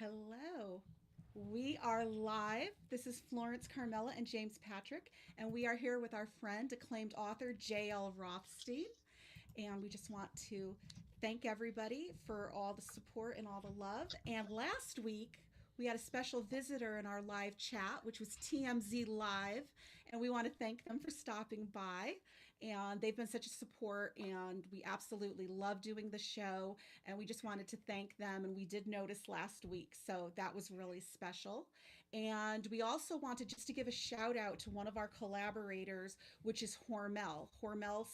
Hello. We are live. This is Florence, Carmela, and James Patrick, and we are here with our friend, acclaimed author JL Rothstein. And we just want to thank everybody for all the support and all the love. And last week, we had a special visitor in our live chat, which was TMZ Live. And we want to thank them for stopping by. And they've been such a support, and we absolutely love doing the show. And we just wanted to thank them. And we did notice last week, so that was really special. And we also wanted just to give a shout out to one of our collaborators, which is Hormel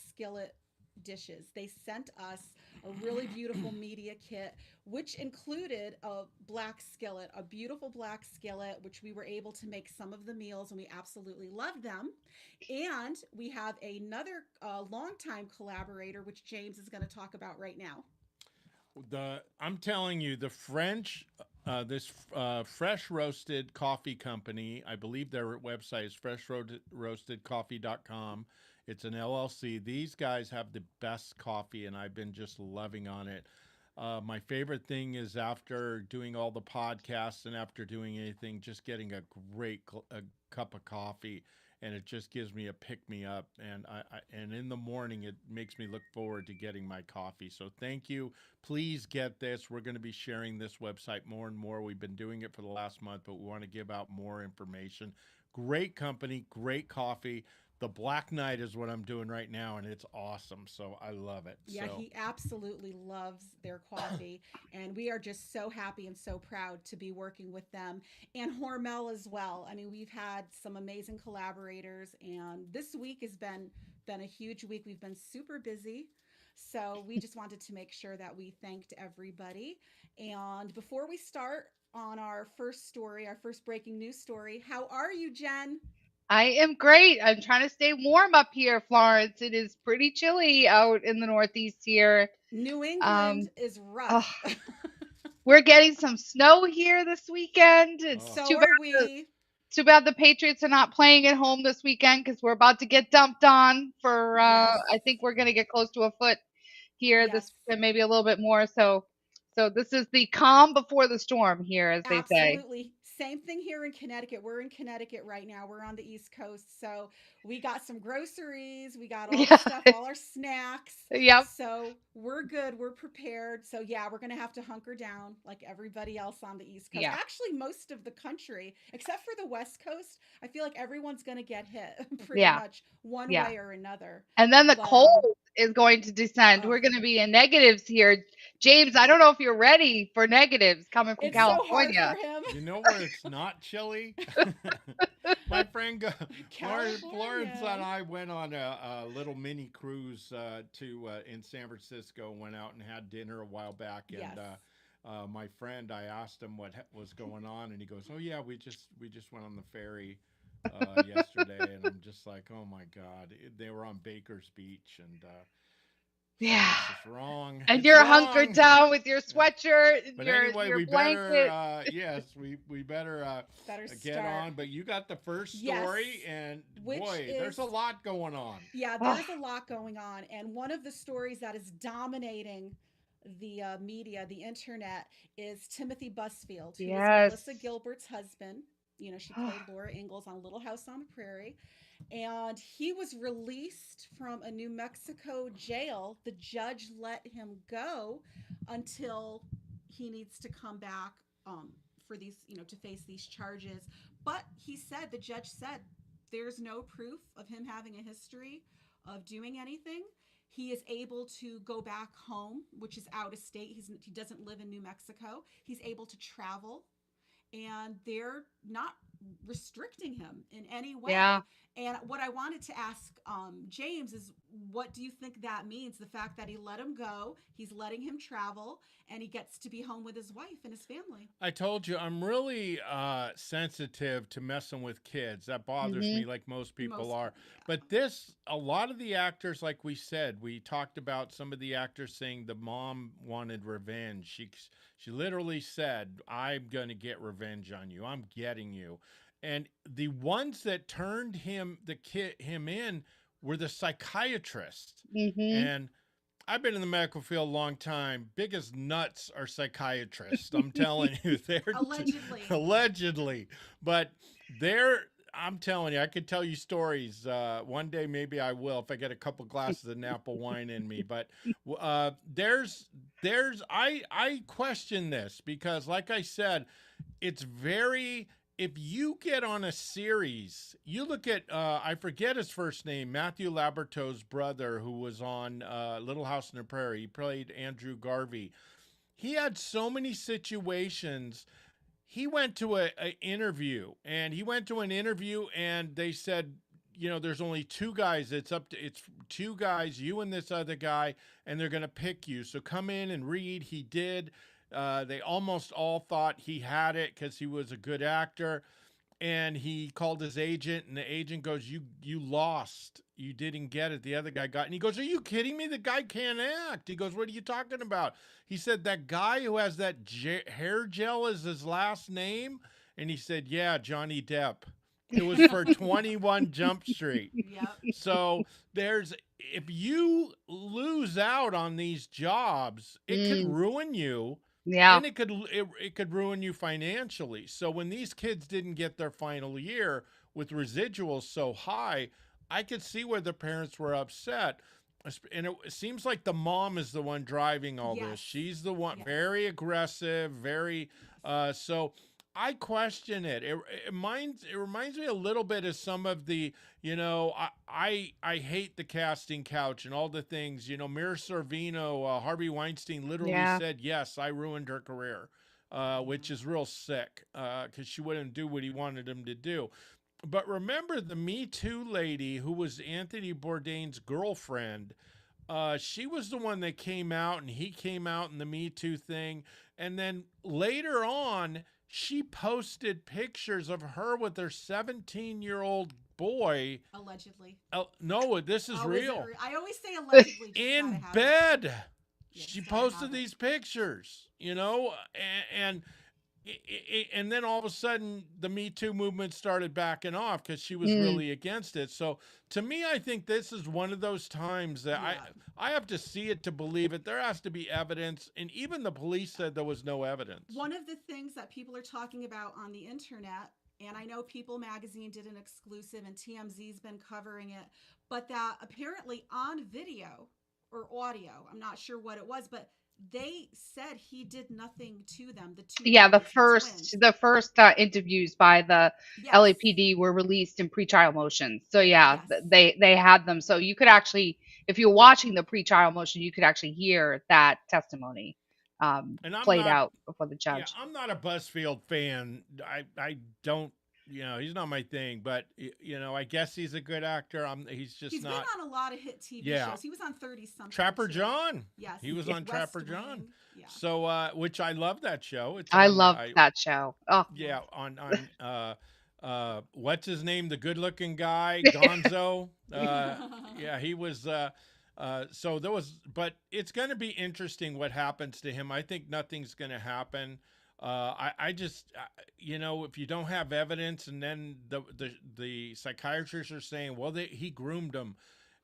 Skillet Dishes. They sent us a really beautiful media kit, which included a black skillet, a beautiful black skillet, which we were able to make some of the meals, and we absolutely loved them. And we have another longtime collaborator, which James is going to talk about right now. I'm telling you, the French, this fresh roasted coffee company, I believe their website is freshroastedcoffee.com. It's an LLC. These guys have the best coffee, and I've been just loving on it. My favorite thing is after doing all the podcasts and after doing anything, just getting a great a cup of coffee, and it just gives me a pick me up. And and in the morning, it makes me look forward to getting my coffee. So thank you. Please get this. We're going to be sharing this website more and more. We've been doing it for the last month, but we want to give out more information. Great company, great coffee. The Black Knight is what I'm doing right now, and it's awesome. So I love it. Yeah, he absolutely loves their coffee. And we are just so happy and so proud to be working with them and Hormel as well. I mean, we've had some amazing collaborators, and this week has been a huge week. We've been super busy. So we just wanted to make sure that we thanked everybody. And before we start on our first story, our first breaking news story, how are you, Jen? I am great. I'm trying to stay warm up here, Florence. It is pretty chilly out in the Northeast here. New England Um, is ugh, rough. we're getting some snow here this weekend. It's Oh, So are the, we. too bad the Patriots are not playing at home this weekend because we're about to get dumped on for. Yes. I think we're going to get close to a foot here Yes. this weekend, maybe a little bit more. So this is the calm before the storm here, as they say. Absolutely. Same thing here in Connecticut. We're in Connecticut right now. We're on the East Coast. So we got some groceries. We got all the Yeah. stuff, all our snacks. Yep. So we're good. We're prepared. So yeah, we're going to have to hunker down like everybody else on the East Coast. Yeah. Actually, most of the country, except for the West Coast, I feel like everyone's going to get hit pretty Yeah. much one Yeah. way or another. And then the But cold is going to descend. oh, We're going to be in negatives here. James, I don't know if you're ready for negatives coming from it's so hard for California. him. you know where it's not chilly? My friend Florence and California. I went on a little mini cruise to in San Francisco. Went out and had dinner a while back, and Yes. my friend, I asked him what was going on, and he goes, "Oh yeah, we just went on the ferry yesterday," and I'm just like, "Oh my God!" They were on Baker's Beach, and so Yeah. it's just wrong. And It's you're hunkered wrong. down with your Yeah. sweatshirt and But your anyway, your we better blanket. yes, we better Better get start. on. But you got the first Yes, story, and which boy, there's is, a lot going on. yeah, Oh, there's a lot going on. And one of the stories that is dominating the media, the internet, is Timothy Busfield, who is yes. Melissa Gilbert's husband. You know, she played Laura Ingalls on Little House on the Prairie. And he was released from a New Mexico jail. The judge let him go until he needs to come back for these, to face these charges. But the judge said, there's no proof of him having a history of doing anything. He is able to go back home, which is out of state. He doesn't live in New Mexico. He's able to travel, and they're not restricting him in any Yeah. way. And what I wanted to ask James is, what do you think that means? The fact that he let him go, he's letting him travel, and he gets to be home with his wife and his family. I told you I'm really sensitive to messing with kids. That bothers me, Mhm. like most people Most, are. yeah. But a lot of the actors, like we said, we talked about some of the actors saying the mom wanted revenge. She literally said, "I'm going to get revenge on you. I'm getting you." And the ones that turned him in were the psychiatrist. Mhm. And I've been in the medical field a long time. Biggest nuts are psychiatrists. I'm telling you, Allegedly. allegedly, but they're. I'm telling you, I could tell you stories. One day, maybe I will if I get a couple glasses of Napa wine in me. But I question this because, like I said, it's very if you get on a series, you look at I forget his first name, Matthew Laborto's brother, who was on Little House on the Prairie. He played Andrew Garvey. He had so many situations. He went to a interview, and they said, there's only two guys. It's two guys, you and this other guy, and they're gonna pick you. So come in and read. He did. They almost all thought he had it because he was a good actor, and he called his agent, and the agent goes, you lost, you didn't get it, the other guy got it. And he goes, are you kidding me? The guy can't act. He goes, what are you talking about? He said, that guy who has that hair gel is his last name. And he said, yeah, Johnny Depp. It was for 21 Jump Street. Yep. So if you lose out on these jobs, it could ruin you, Yeah. and it could ruin you financially. So when these kids didn't get their final year with residuals so high, I could see where the parents were upset. And it seems like the mom is the one driving all this. Yes. She's the one, Yes. very aggressive, very so I question it. It reminds me a little bit of some of the, I hate the casting couch and all the things. Mira Sorvino, Harvey Weinstein literally Yeah. said, yes, I ruined her career, which is real sick because she wouldn't do what he wanted him to do. But remember the Me Too lady who was Anthony Bourdain's girlfriend. She was the one that came out, and he came out in the Me Too thing. And then later on, she posted pictures of her with her 17-year-old boy. Allegedly. No, this is Oh, real. I always say allegedly. Just In gotta have bed. Yeah, She just gotta posted have it. these pictures, and then all of a sudden the Me Too movement started backing off because she was really against it. So to me, I think this is one of those times that Yeah. I have to see it to believe it. There has to be evidence, and even the police said there was no evidence. One of the things that people are talking about on the internet, and I know People Magazine did an exclusive and TMZ's been covering it, but that apparently on video or audio, I'm not sure what it was, but they said he did nothing to them, the two Yeah, the boys, the first twins. the first interviews by the Yes. LAPD were released in pretrial motions. So yeah, Yes. they had them. So you could actually, if you're watching the pretrial motion, you could actually hear that testimony And I'm played not, out before the yeah, judge. I'm not a Buzzfield fan. I don't, he's not my thing. But I guess he's a good actor. He's just He's not. been on a lot of hit TV Yeah. shows. He was on 30 something. Trapper too. John. Yes. He was on Trapper John. Wing. Yeah. So, which I love that show. It's I on. loved that show. Oh, Yeah, on what's his name? The good-looking guy, Gonzo. Yeah, he was. So there was, but it's going to be interesting what happens to him. I think nothing's going to happen. I just, if you don't have evidence, and then the psychiatrists are saying, well, he groomed him.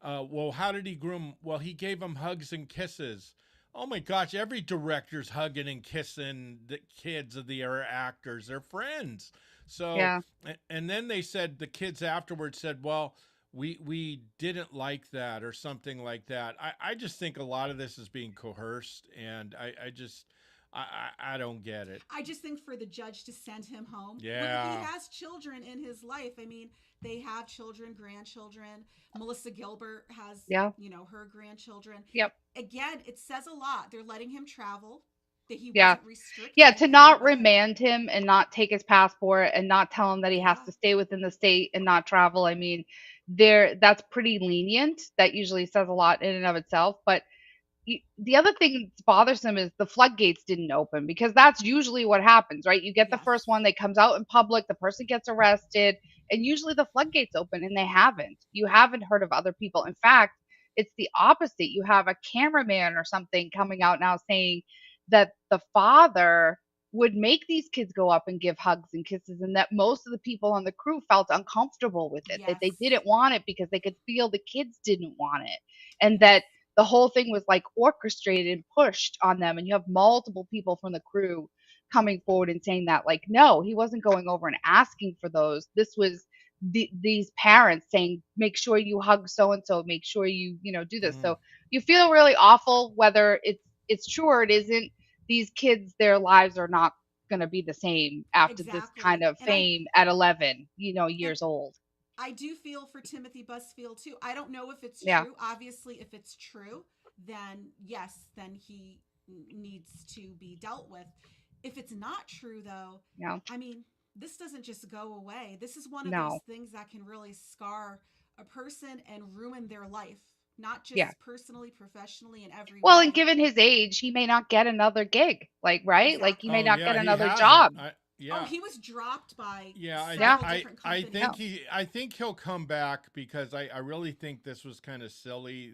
Well, how did he groom? Well, he gave him hugs and kisses. Oh my gosh, every director's hugging and kissing the kids of the era actors. They're friends. So, yeah. and then they said, the kids afterwards said, well, we didn't like that or something like that. I just think a lot of this is being coerced, and I don't get it. I just think for the judge to send him home. Yeah. When he has children in his life. I mean, they have children, grandchildren. Melissa Gilbert has, Yeah. her grandchildren. Yep. Again, it says a lot. They're letting him travel. That he Yeah. wasn't restricted. Yeah, to in not any way. remand him and not take his passport and not tell him that he has Yeah. to stay within the state and not travel. I mean, that's pretty lenient. That usually says a lot in and of itself. But the other thing that's bothersome is the floodgates didn't open, because that's usually what happens, right? You get the Yes. first one that comes out in public, the person gets arrested, and usually the floodgates open, and they haven't. You haven't heard of other people. In fact, it's the opposite. You have a cameraman or something coming out now saying that the father would make these kids go up and give hugs and kisses, and that most of the people on the crew felt uncomfortable with it, that they Yes. didn't want it because they could feel the kids didn't want it, and Yes. that the whole thing was like orchestrated and pushed on them, and you have multiple people from the crew coming forward and saying that, like, no, he wasn't going over and asking for those. This was these parents saying, make sure you hug so and so, make sure you do this. Mm, So you feel really awful, whether it's true or it isn't. These kids, their lives are not going to be the same after this Exactly. kind of fame at 11 And years old. I do feel for Timothy Busfield too. I don't know if it's Yeah. true. Obviously, if it's true, then yes, then he needs to be dealt with. If it's not true, though, Yeah. I mean, this doesn't just go away. This is one of those No. things that can really scar a person and ruin their life, not Yeah. just personally, professionally, in every Well, and way. given his age, he may not get another gig, like, right? Like, he may oh not yeah, get he another hasn't. job. Oh, Yeah, he was dropped by yeah. Yeah. several different I companies. think Yeah. he'll come back because I really think this was kind of silly,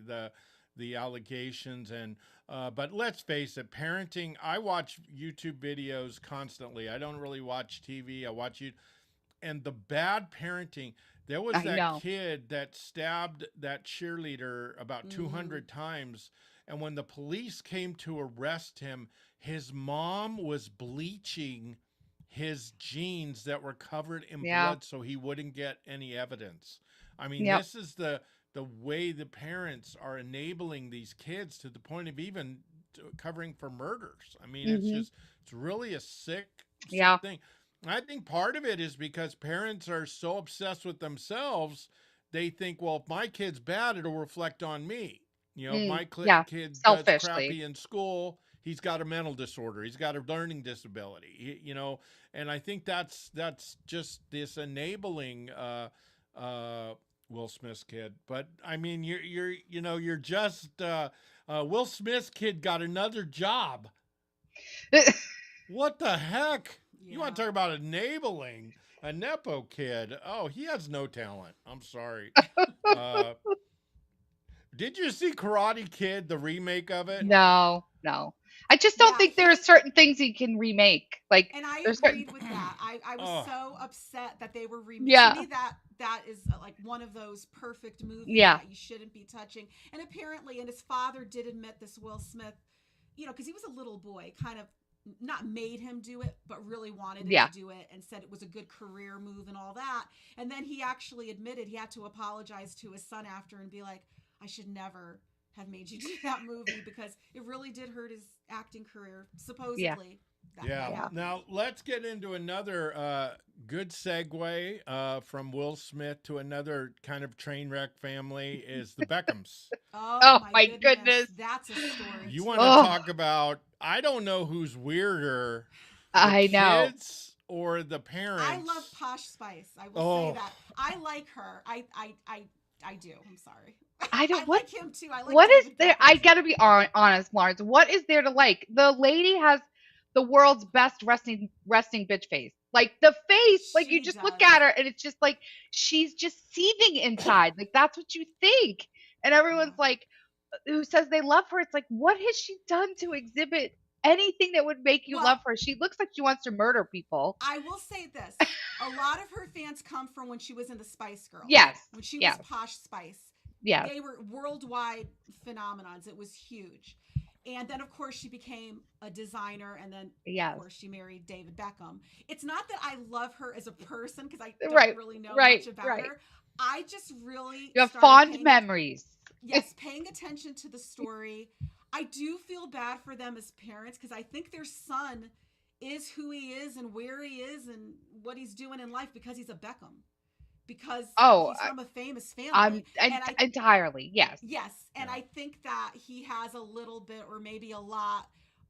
the allegations. And but let's face it, parenting. I watch YouTube videos constantly. I don't really watch TV. I watch you, and the bad parenting. There was I that know. kid that stabbed that cheerleader about Mm, 200 times. And when the police came to arrest him, his mom was bleaching his jeans that were covered in Yeah. blood so he wouldn't get any evidence. I mean, Yep. this is the way the parents are enabling these kids to the point of even covering for murders. I mean, Mhm. it's really a sick Yeah. thing. I think part of it is because parents are so obsessed with themselves, they think, well, if my kid's bad, it'll reflect on me. If my Yeah. kid does Selfishly. crappy in school, he's got a mental disorder, he's got a learning disability, and I think that's just this enabling Will Smith's kid. But I mean, you're just Will Smith's kid got another job. What the heck? You want yeah. to talk about enabling a Nepo kid? Oh, he has no talent. I'm sorry. Uh, did you see Karate Kid, the remake of it? No, no. I just don't Yeah, think there are certain things he can remake. Like, and I there's certain agreed with that. I was Oh, so upset that they were to Yeah. me that is like one of those perfect movies Yeah. that you shouldn't be touching. And apparently, and his father did admit this, Will Smith, because he was a little boy, kind of not made him do it, but really wanted him to Yeah. do it and said it was a good career move and all that. And then he actually admitted he had to apologize to his son after and be like, I should never have made you do that movie because it really did hurt his acting career, Yeah. supposedly. That yeah. Yeah. happened. Now let's get into another good segue from Will Smith to another kind of train wreck family is the Beckhams. Oh Oh my my goodness, goodness. that's a story You want to too. Oh, talk about? I don't know who's weirder, the I know. kids or the I love parents. Posh Spice. I will say Oh, that. I like her. I do. I'm sorry. I I don't like him too. I like what is David there Beckham I too. gotta be honest, Lawrence. What is there to like? The lady has the world's best resting bitch face. Like, the face, like, you She just look does. at her and it's just like she's just seething inside. Like, that's what you think. And Yeah. everyone's like, who says they love her, it's like, what has she done to exhibit anything that would make you Well, love her? She looks like she wants to murder people. I will say this. A lot of her fans come from when she was in the Spice Girls. Yes. When she was Yes. Posh Spice. Yes. They were worldwide phenomenons. It was huge. And then, of course, she became a designer. And then, of Yes. course, she married David Beckham. It's not that I love her as a person because I don't Right. really know Right. much about Right. her. I just really You have started fond memories. paying attention to the story. I do feel bad for them as parents because I think their son is who he is and where he is and what he's doing in life because he's a Beckham, because Oh, he's from a famous family. I'm And I entirely. Yes. yes, and yeah. I think that he has a little bit or maybe a lot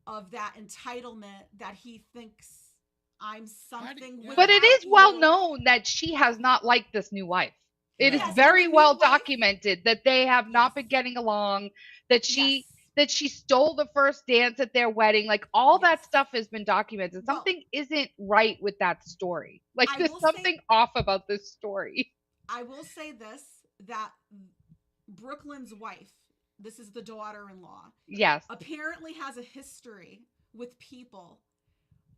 of that entitlement that he thinks I'm something Yeah. But it without is well you. known that she has not liked this new wife. It is No. Yes, and the very new well wife, documented that they have yes. not been getting along, that Yes. she stole the first dance at their wedding. Like, all Yes. that stuff has been documented. Well, Something isn't right with that story. Like, I there's will say something off about this story. I will say this, that Brooklyn's wife, this is the daughter-in-law, Yes. apparently has a history with people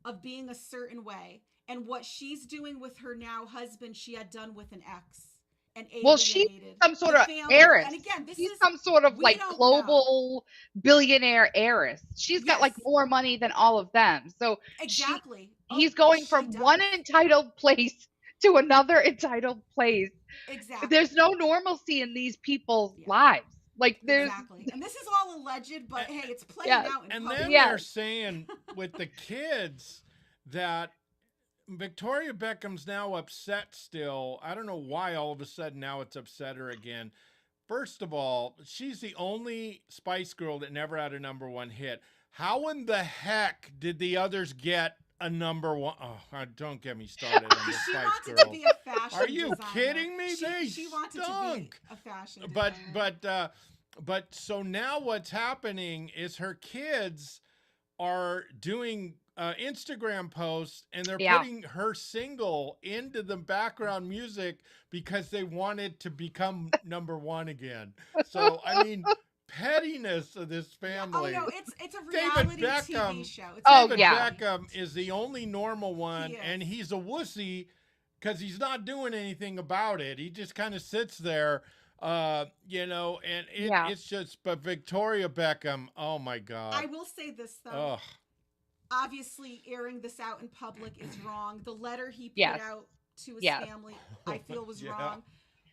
of being a certain way, and what she's doing with her now husband she had done with an ex, and Well, she's alienated some the sort of family. heiress. And again, this She's is, some sort of we like don't know. global billionaire heiress. She's got like Yes, more money than all of them. So she exactly. Oh, he's going she from one does. entitled place to another entitled place. Exactly. There's no normalcy in these people's Yeah, lives. Like there's exactly. And this is all alleged, but hey, it's playing yes, out in And public. then they're yes. saying with the kids that Victoria Beckham's now upset still. I don't know why all of a sudden now it's upset her again. First of all, she's the only Spice Girl that never had a number one hit. How in the heck did the others get a number one? Oh, don't get me started on the She Spice wanted to Girls. be a Are fashion you designer. kidding me? She They she wanted to be stunk. a fashion But designer. but uh, but so now what's happening is her kids are doing Instagram posts and they're Yeah. putting her single into the background music because they wanted to become number one again. So, I mean, pettiness of this Yeah. Oh family. no, it's a David reality TV Beckham, show. It's a Oh David yeah. reality. Beckham is the only normal He one, is. and he's a wussy because he's not doing anything about it. He just kind of sits there, and Yeah. it's just. But Victoria Beckham, oh my God, I will say this though. ugh. Obviously, airing this out in public is wrong. The letter he put Yes. out to his Yes. family, I feel was Yeah. wrong.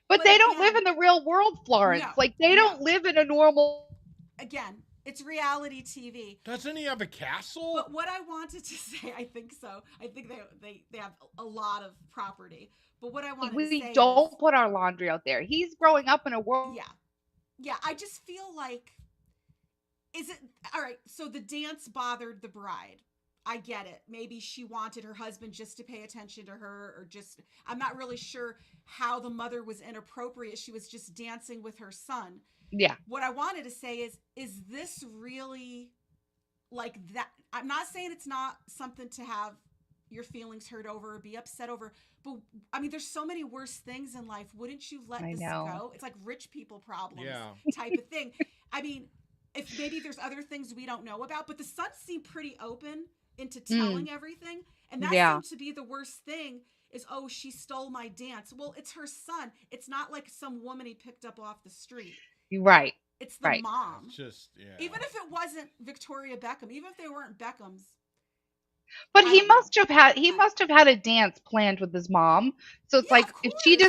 But But they don't live again, in the real world, no, Florence. Like they no. don't live in a normal. Again, it's reality TV. Doesn't he have a castle? But what I wanted to say, I think so. I think they have a lot of property. But what I wanted to We say is, don't put our laundry out there. He's growing up in a world. yeah, yeah. I just feel like, is it all right? So the dance bothered the bride. I get it. Maybe she wanted her husband just to pay attention to her, or just, I'm not really sure how the mother was inappropriate. She was just dancing with her son. Yeah. What I wanted to say is this really like that? I'm not saying it's not something to have your feelings hurt over or be upset over, but I mean, there's so many worse things in life. Wouldn't you let I this know. go? It's like rich people problems Yeah. type of thing. I mean, if maybe there's other things we don't know about, but the son seemed pretty open into Mm, telling everything. And that yeah. seemed to be the worst thing is, oh, she stole my dance. Well, it's her son. It's not like some woman he picked up off the street. You're It, right. it's the Right. mom. It's just, yeah. Even if it wasn't Victoria Beckham, even if they weren't Beckhams, But I don't know. he I, must have had a dance planned with his mom. So it's yeah, like of course.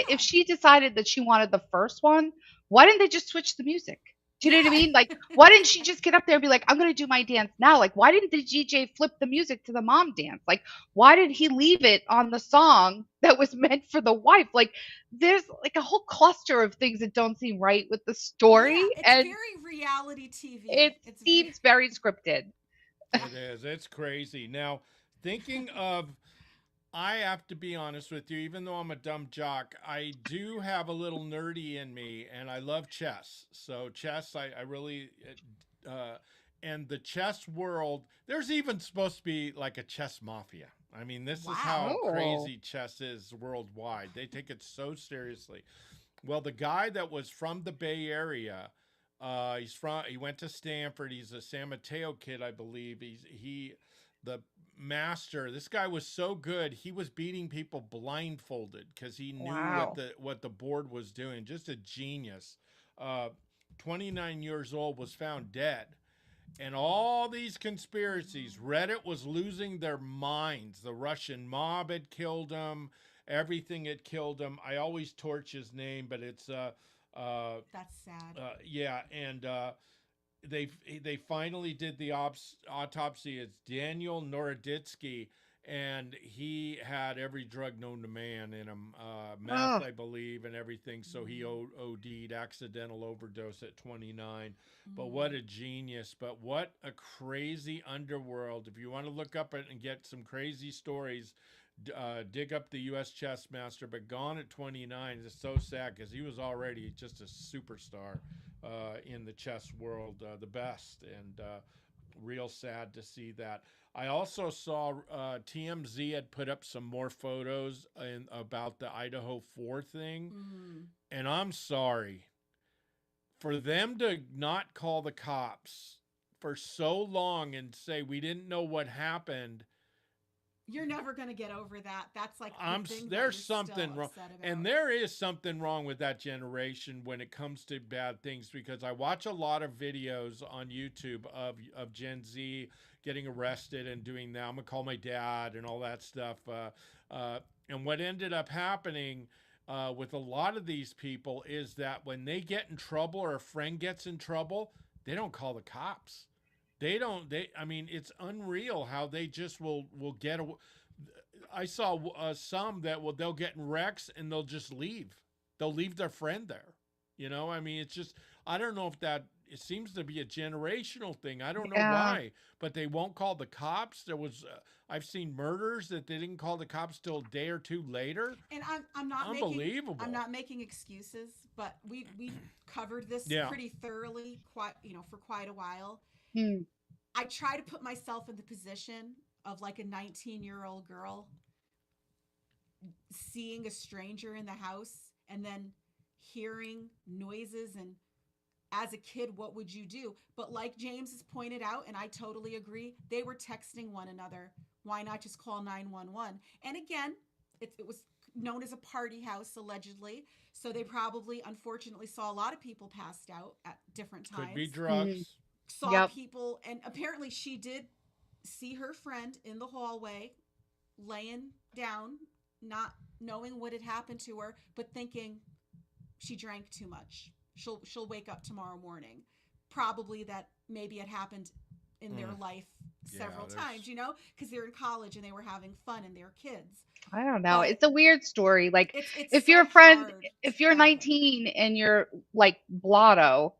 if Yeah. she decided that she wanted the first one, why didn't they just switch the music? Do you know what I Yeah. mean? Like, why didn't she just get up there and be like, I'm gonna do my dance now? Like, why didn't the DJ flip the music to the mom dance? Like, why did he leave it on the song that was meant for the wife? Like, there's like a whole cluster of things that don't seem right with the Yeah. story, It's and very reality TV. it It's very, seems very scripted. yeah. It is. It's crazy. Now, thinking of, I have to be honest with you, even though I'm a dumb jock, I do have a little nerdy in me and I love chess. So, chess, I really, uh, and the chess world, there's even supposed to be like a chess mafia. I mean, this is Wow. how Oh, crazy chess is worldwide. They take it so seriously. Well, the guy that was from the Bay Area, he went to Stanford. He's a San Mateo kid, I believe. The master. This guy was so good. He was beating people blindfolded because he knew wow. what the board was doing. Just a genius. Uh, 29 years old, was found dead. And all these conspiracies, Reddit was losing their minds. The Russian mob had killed him. Everything had killed him. I always torch his name, but it's That's sad. yeah, and they finally did the autopsy. It's Daniel Noroditsky, and he had every drug known to man in him, meth, Oh, I believe, and everything. So he Mm, OD'd, accidental overdose at 29. But what mm. a genius! But what a crazy underworld! If you want to look up it and get some crazy stories, dig up the U.S. chess master. But gone at 29 is so sad because he was already just a superstar in the chess world, the best, and real sad to see that. I also saw TMZ had put up some more photos about the Idaho 4 thing, Mm. and I'm sorry for them to not call the cops for so long and say we didn't know what happened. You're never going to get over that. That's like the thing that There's you're something still wrong, upset about. and there is something wrong with that generation when it comes to bad things, because I watch a lot of videos on YouTube of Gen Z getting arrested and doing that. I'm gonna call my dad and all that stuff. And what ended up happening with a lot of these people is that when they get in trouble or a friend gets in trouble, they don't call the cops. They don't. I mean, it's unreal how they just will get. I saw some that they'll get in wrecks and they'll just leave. They'll leave their friend there. I mean, it's just, I don't know if that, it seems to be a generational thing. I don't know Yeah. why, but they won't call the cops. I've seen murders that they didn't call the cops till a day or two later. And I'm not Unbelievable. making excuses, but we covered this Yeah. pretty thoroughly for quite a while. Hmm. I try to put myself in the position of like a 19-year-old girl seeing a stranger in the house and then hearing noises, and as a kid, what would you do? But like James has pointed out, and I totally agree, they were texting one another. Why not just call 911? And again, it was known as a party house, allegedly. So they probably, unfortunately, saw a lot of people passed out at different times. Could be Hmm. drugs. Saw Yep. people, and apparently she did see her friend in the hallway laying down, not knowing what had happened to her, but thinking she drank too much. She'll wake up tomorrow morning. Probably that maybe it happened in their life several times, because they're in college and they were having fun and they're kids. I don't know. But It's a weird story. Like it's if so you're a friend, hard to if you're fathom. 19 and you're like blotto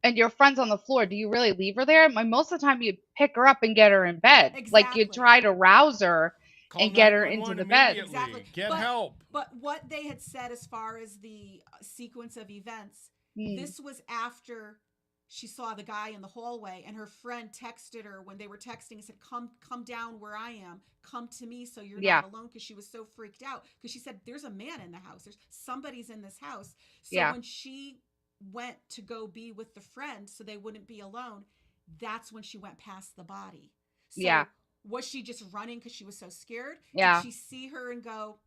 and your friend's on the floor, do you really leave her there? Most of the time you pick her up and get her in bed. Like you Exactly. try to rouse her Call and get her into 911 the bed. Exactly. immediately. Get help. But what they had said as far as the sequence of events, Mm. this was after she saw the guy in the hallway, and her friend texted her when they were texting and said, come down where I am, come to me so you're Yeah. not alone, because she was so freaked out, because she said there's a man in the house, there's somebody's in this house. So Yeah. when she went to go be with the friend so they wouldn't be alone, that's when she went past the body. So Yeah. was she just running because she was so scared? Yeah. Did she see her and go,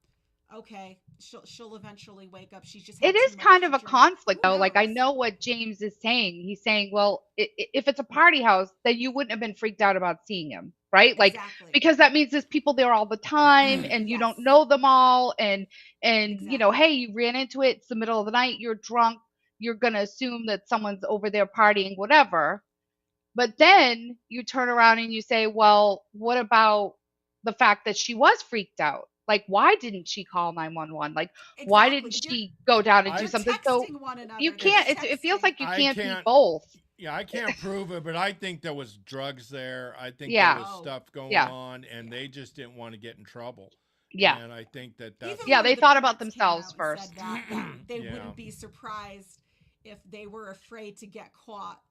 okay, she'll eventually wake up, she's just It had is too much kind to of a drink? conflict Who though. Like I knows? know what James is saying. He's saying, well, if it's a party house, then you wouldn't have been freaked out about seeing him, right? Like Exactly. because that means there's people there all the time and you Yes. don't know them all and Exactly. hey, you ran into it, it's the middle of the night, you're drunk, you're going to assume that someone's over there partying whatever. But then you turn around and you say, well, what about the fact that she was freaked out? Like, why didn't she call 911? Like, why didn't Exactly. she go down and do I They're something? So texting one you another. They're can't, it's it feels texting. like you I can't be can't both. Yeah, I can't prove it, but I think there was drugs there. I think there Yeah. was Oh, stuff going Yeah. on, and yeah. they just didn't want to get in trouble. Yeah. And I think that Even that's Yeah. one They of the thought about parents came themselves out and said first. that they yeah. wouldn't be surprised if they were afraid to get caught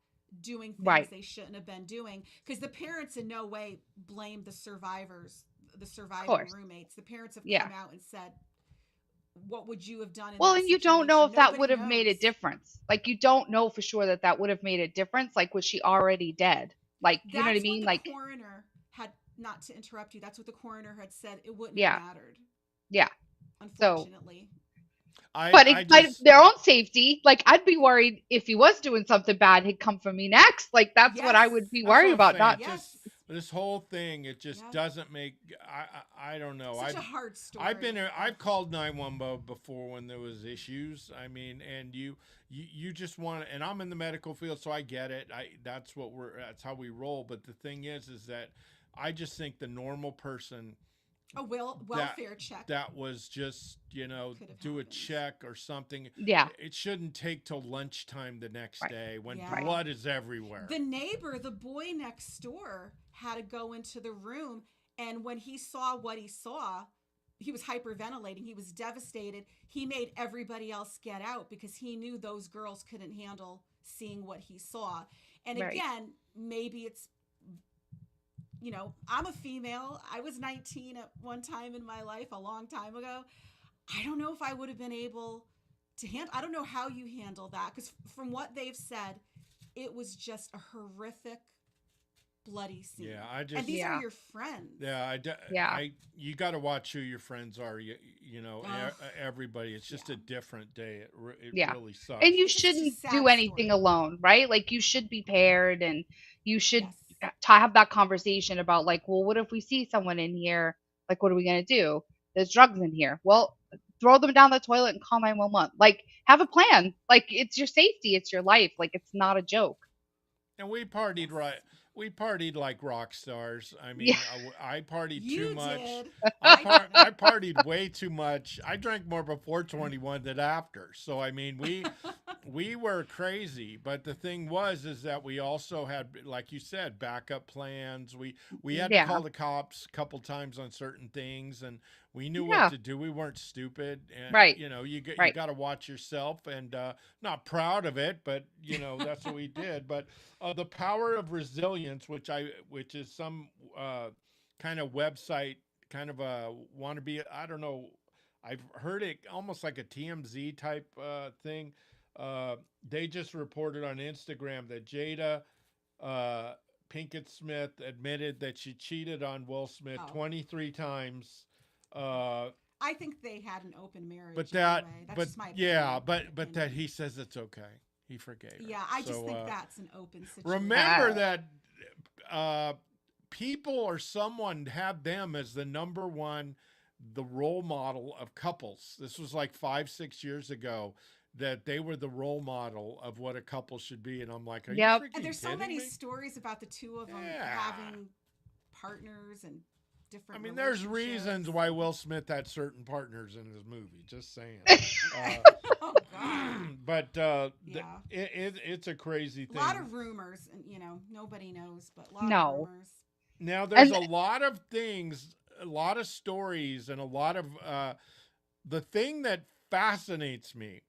doing things Right. they shouldn't have been doing, because the parents in no way blame the Of surviving course. roommates. The parents have Yeah. come out and said, what would you have done in Well, that and you don't know situation? if that Nobody would have made a knows. difference. Like, you don't know for sure that that would have made a difference. Like, was she already dead? Like, you know what I That's what mean? the Like, coroner had, not to interrupt you, that's what the coroner had said. It wouldn't have yeah. mattered, Yeah. So, unfortunately. but I it's like just their own safety. Like, I'd be worried if he was doing something bad, he'd come for me next. Like, that's what Yes. I would be That's worried what I'm about. saying. Not, Yes. This whole thing, it just Yeah. doesn't make. I don't know. Such a hard story. I've called 911 before when there was issues. I mean, and you just want, and I'm in the medical field, so I get it. That's how we roll. But the thing is that I just think the normal person A welfare check that was just could have do a happened. check or something. yeah. It shouldn't take till lunchtime the next Right. day when Yeah. blood is everywhere. The neighbor, the boy next door, had to go into the room, and when he saw what he saw, he was hyperventilating. He was devastated. He made everybody else get out because he knew those girls couldn't handle seeing what he saw. And Right. again, maybe it's, I'm a female. I was 19 at one time in my life, a long time ago. I don't know if I would have been able to handle. I don't know how you handle that, because from what they've said, it was just a horrific bloody scene. Yeah, I And just these are Yeah. your friends. yeah, Yeah. you got to watch who your friends are. You know, Ugh, everybody. It's just a yeah. different day. It Yeah. really And sucks. you It's just a shouldn't do sad anything story. alone, right? Like you should be paired and you should Yes. have that conversation about like, well, what if we see someone in here? Like, what are we going to do? There's drugs in here. Well, throw them down the toilet and call 911. Like, have a plan. Like, it's your safety, it's your life. Like, it's not a joke. And we partied Yes. right. We partied like rock stars. I Yeah. mean, I partied too You much. did. I I didn't. partied way too much. I drank more before 21 than after. So I mean, we were crazy. But the thing was is that we also had, like you said, backup plans. We had to Yeah. call the cops a couple times on certain things, and we knew what Yeah. to do. We weren't stupid. Right. You know, you Right. got to watch yourself, and not proud of it, but you know that's what we did. But the power of resilience, which is some kind of website, kind of a wannabe. I don't know. I've heard it almost like a TMZ type thing. They just reported on Instagram that Jada Pinkett Smith admitted that she cheated on Will Smith Oh, 23 times. Uh, I think they had an open marriage but that, anyway. That's but just my yeah, opinion. but that he says it's okay. He forgave her. Yeah, I just So think that's an open remember situation. Uh, that uh, people or someone had them as the number one, the role model of couples. This was like 5, 6 years ago that they were the role model of what a couple should be. And I'm like, are you yep. And freaking there's so kidding many me? stories about the two of them Yeah. having partners and I different mean, there's reasons relationships. why Will Smith had certain partners in his movie. Just saying. Okay. Oh God. But Yeah. it's a crazy A lot thing. of rumors, and nobody knows, but a lot of No. rumors. Now, there's And a lot of things, a lot of stories, and a lot of the thing that fascinates me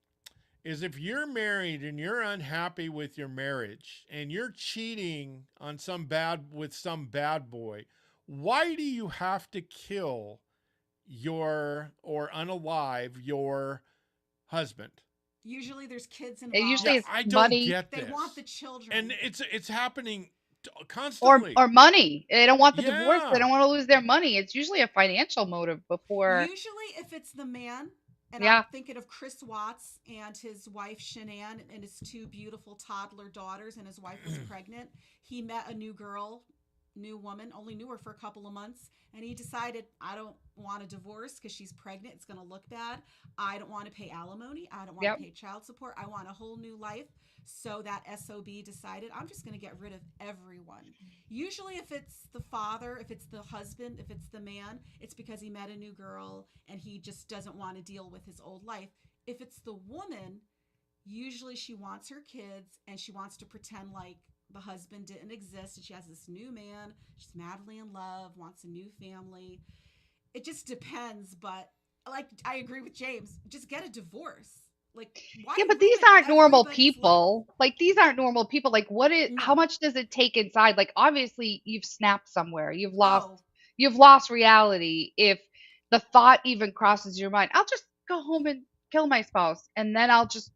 is if you're married and you're unhappy with your marriage and you're cheating on some bad boy, why do you have to kill your or unalive your husband? Usually there's kids Yeah, usually involved. it's I don't money get They want the this. And children. it's happening or constantly. or money. They don't want the divorce. They Yeah. don't want to lose their money. It's usually a financial motive before. Usually, if it's the man, and I'm Yeah. thinking of Chris Watts and his wife Shanann and his two beautiful toddler daughters, and his wife was pregnant. He met a new girl, new woman, only knew her for a couple of months, and he decided, I don't want a divorce because she's pregnant. It's going to look bad. I don't want to pay alimony. I don't want Yep. to pay child support. I want a whole new life. So that SOB decided, I'm just going to get rid of everyone. Usually, if it's the father, if it's the husband, if it's the man, it's because he met a new girl and he just doesn't want to deal with his old life. If it's the woman, usually she wants her kids and she wants to pretend like the husband didn't exist and she has this new man. She's madly in love, wants a new family. It just depends, but like I agree with James, just get a divorce. Like, why Yeah, but these ruin aren't normal everybody's life? people. Like these aren't normal people. Like how No. much does it take inside? Like obviously you've snapped somewhere. Oh, You've lost reality if the thought even crosses your mind. I'll just go home and kill my spouse and then I'll just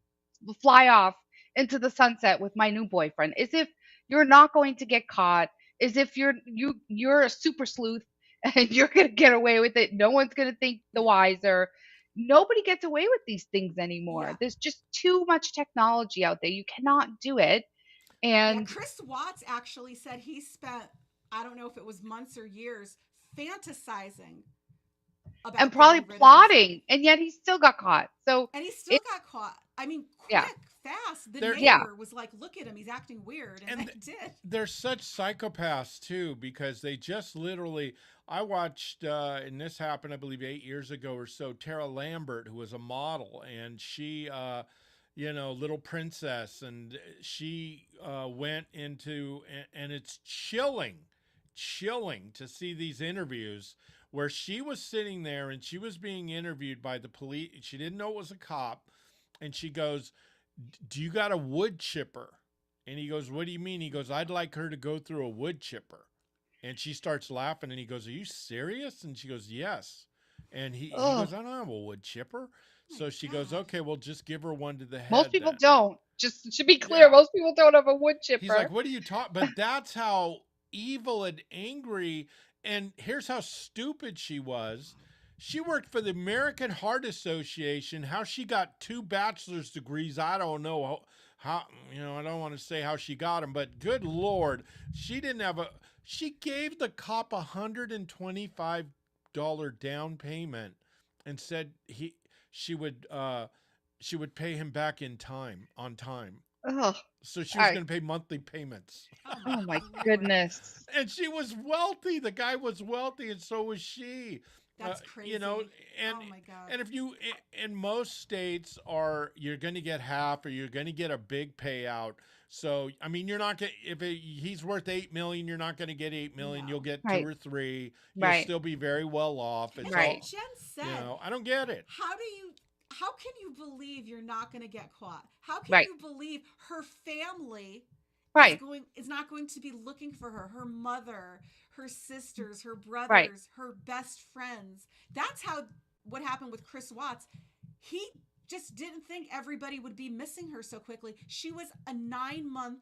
fly off into the sunset with my new boyfriend. As if you're not going to get caught. As if you're a super sleuth and you're going to get away with it. No one's going to think the yeah. wiser. Nobody gets away with these things anymore. Yeah. There's just too much technology out there. You cannot do it. Yeah, And Chris Watts actually said he spent, I don't know if it was months or years, fantasizing and about probably getting rid of his wife. plotting, and yet he still got caught. So And he still it, got caught. I mean, yeah, quick, fast. The They're yeah, neighbor was like, look at him, he's acting weird. And and they did. they're such psychopaths too because they just literally I watched and this happened I believe 8 years ago or so. Tara Lambert, who was a model, and she little princess, and she went into and it's chilling to see these interviews where she was sitting there and she was being interviewed by the police. She didn't know it was a cop, and she goes, do you got a wood chipper? And he goes, what do you mean? He goes, I'd like her to go through a wood chipper. And she starts laughing, and he goes, are you serious? And she goes, yes. And he ugh. goes, I don't have a wood chipper. Oh So my she goes, God. okay, well, just give her one to the Most head people then. don't. Just to be clear, Yeah. most people don't have a wood He's like, chipper. what are you talking? But that's how evil and angry. And here's how stupid she was. She worked for the American Heart Association. How she got 2 bachelor's degrees, I don't know how I don't want to say how she got them, but good Lord, she gave the cop $125 down payment and said she would she would pay him back on time. Oh, So she was I, going to pay monthly payments. Oh oh my my lord. goodness. And she was wealthy. The guy was wealthy, and so was she. That's You know, crazy. and Oh my god. and if you in most states you're going to get half, or you're going to get a big payout. So I mean, you're not going if he's worth 8 million, you're not going to get 8 million. No. You'll get two Right. or three. You'll Right. still be very well off. And It's like Right. all Jen said, I don't get it. how can you believe you're not going to get caught? How can Right. you believe her family Right. is not going to be looking for her? Her mother, her sisters, her Right. brothers, her best friends. That's how what happened with Chris Watts. He just didn't think everybody would be missing her so quickly. She was a 9-month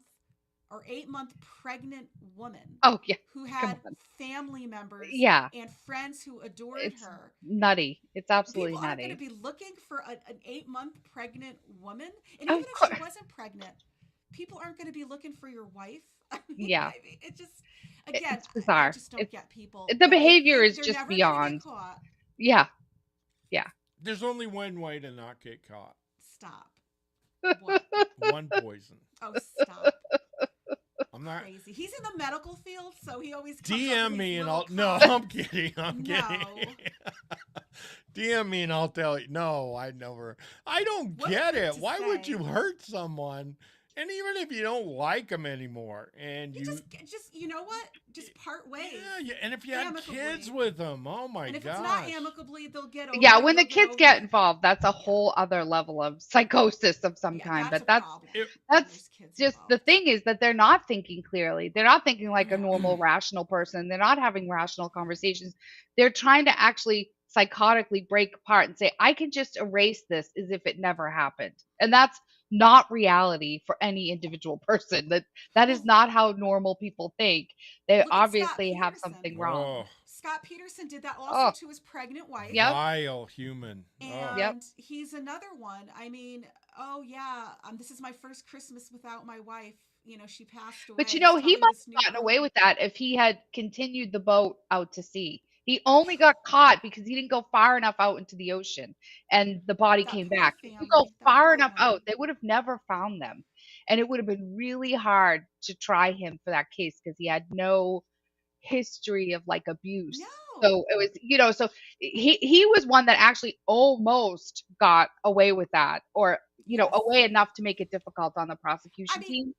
or 8-month pregnant woman Oh yeah. who Come had on. family members Yeah. and friends who adored It's her. nutty. It's absolutely People aren't going to nutty. be looking for an 8-month pregnant woman. And even Of if she course. wasn't pregnant, people aren't going to be looking for your wife. Yeah. I mean, it just, again, It's I bizarre. just don't It's get people the that they behavior think is they're just never going to get beyond. caught. Yeah. Yeah. There's only one way to not get caught. Stop. What? One poison. Oh, stop. I'm not. Crazy. He's in the medical field, so he always comes up DM with me these and little I'll. No, con- I'm kidding. I'm No. kidding. DM me and I'll tell you. No, I never. I don't What get a thing it. to Why would say. you hurt someone? And even if you don't like them anymore, and You just you know what? Just part ways. yeah, and if you had Amicably. kids with them, oh my And if gosh. it's not amicably, they'll get over Yeah, it. when the You'll get kids over get it. involved, that's a Yeah. whole other level of psychosis of some Yeah, kind. that's But a problem. when that's there's kids just the involved. thing is that they're not thinking clearly. They're not thinking like a No. normal, rational person. They're not having rational conversations. They're trying to actually psychotically break apart and say, I can just erase this as if it never happened. And that's not reality for any individual person. That is Well, not how normal people think. They look at Scott obviously have Peterson. something wrong. Oh, Scott Peterson did that also Oh, to his pregnant wife. yep, vile human. Oh, yep. And he's another one. I mean, oh yeah, this is my first Christmas without my wife. You know, she passed away. But He's he telling must this have new gotten girl. away with that if he had continued the boat out to sea. He only got caught because he didn't go far enough out into the ocean and the body That came poor back. If you go family, that far poor enough out, woman. they would have never found them. And it would have been really hard to try him for that case because he had no history of like abuse. No. So it was, so he was one that actually almost got away with that, or Yes. away enough to make it difficult on the I prosecution mean, team.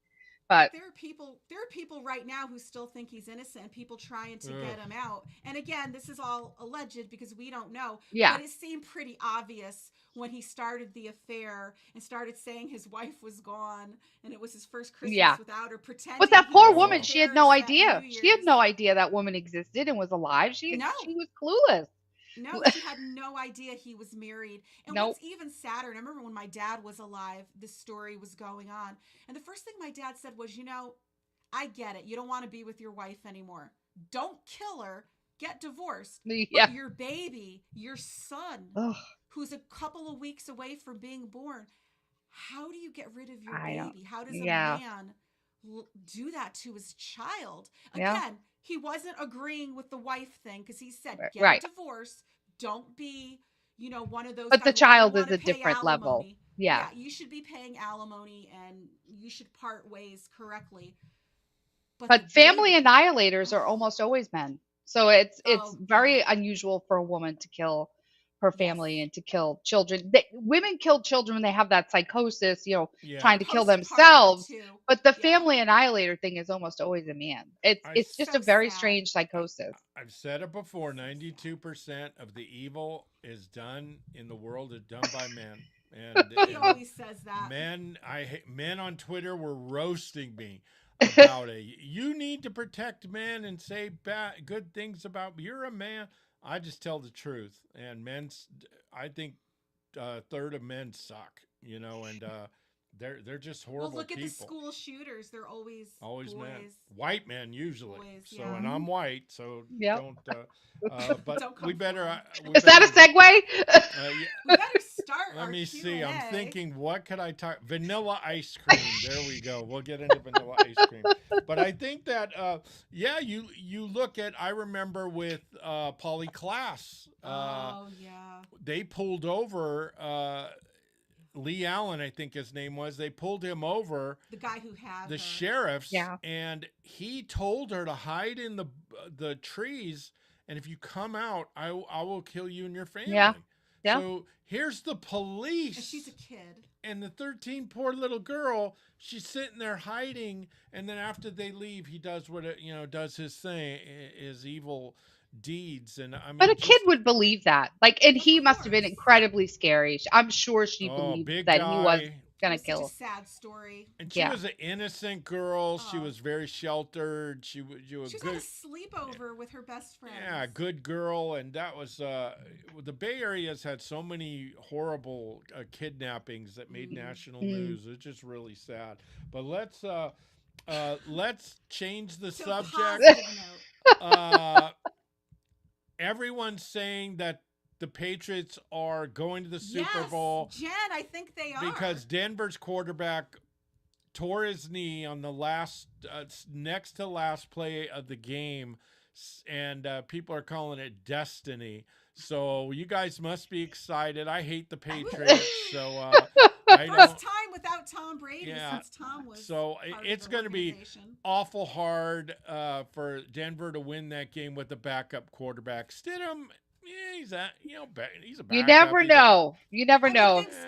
But there are people right now who still think he's innocent and people trying to ugh. get him out. And again, this is all alleged because we don't know. yeah, But it seemed pretty obvious when he started the affair and started saying his wife was gone and it was his first Christmas yeah. without her, pretending But that he poor was in woman, she had no Paris that idea. New She had Year's. no idea that woman existed and was alive. She No. she was clueless. No, she had no idea he was married. And Nope. what's even sadder, and I remember when my dad was alive, this story was going on. And the first thing my dad said was, I get it. You don't want to be with your wife anymore. Don't kill her. Get divorced. Yeah. But your baby, your son, Ugh, who's a couple of weeks away from being born, how do you get rid of your I don't. baby? How does Yeah. a man do that to his child? Yeah. Again, he wasn't agreeing with the wife thing because he said, get Right. a divorce. Don't be, one of those But the guys, well, I child don't is want a to pay different level. alimony. Yeah. You should be paying alimony and you should part ways correctly. But But family baby, annihilators are almost always men. So it's oh, very yeah. unusual for a woman to kill her Yes. family and to kill children. Women kill children when they have that psychosis, Yeah. trying to kill Postpartum themselves. too. But the Yeah. family annihilator thing is almost always a man. It's I it's just So a very sad. strange psychosis. I've said it before. So sad. 92% of the evil is done in the world is done by men, He and always says that. men on Twitter were roasting me about it. You need to protect men and say good things about. You're a man. I just tell the truth, and I think a third of men suck. And they're just Well, horrible look at the people. school shooters. They're always Always men, boys. white men usually. Boys, So, yeah. and I'm white, so Yep. don't. But Don't we come for better. them. We Is that a better. segue? Yeah, We better start let our me Q see. and I'm A. thinking, what could I talk? Vanilla ice cream. There we go. We'll get into vanilla ice cream. But I think that, yeah, you look at. I remember with Polly Class. Oh yeah. They pulled over Lee Allen, I think his name was. They pulled him over, The guy who had the her. sheriffs, Yeah. and he told her to hide in the trees. And if you come out, I will kill you and your Yeah. family. Yeah. So here's the And she's a police kid. and the 13 poor little girl. She's sitting there hiding, and then after they leave, he does does his thing, his evil deeds, and I But mean a kid just would believe that. Like, and Of he must have been course. incredibly scary. I'm sure she oh, believed big that he was guy. It gonna was such a kill. sad story. And she Yeah. was an innocent girl. She Oh. was very sheltered. She was you a She was at a good, sleepover with her best friends. yeah, good girl. And that was the Bay Area's had so many horrible kidnappings that made national Mm. news. It's just really sad. But let's change the To a subject. positive note. Uh, everyone's saying that the Patriots are going to the Super Yes, Bowl Jen, I think they are. because Denver's quarterback tore his knee on the last next to last play of the game, and people are calling it destiny. So you guys must be excited. I hate the Patriots, so I First don't. time without Tom Brady Yeah, since Tom was so part it's of the going to be organization. awful hard for Denver to win that game with the backup quarterback. Stidham, yeah, he's a he's a You backup. never know. You never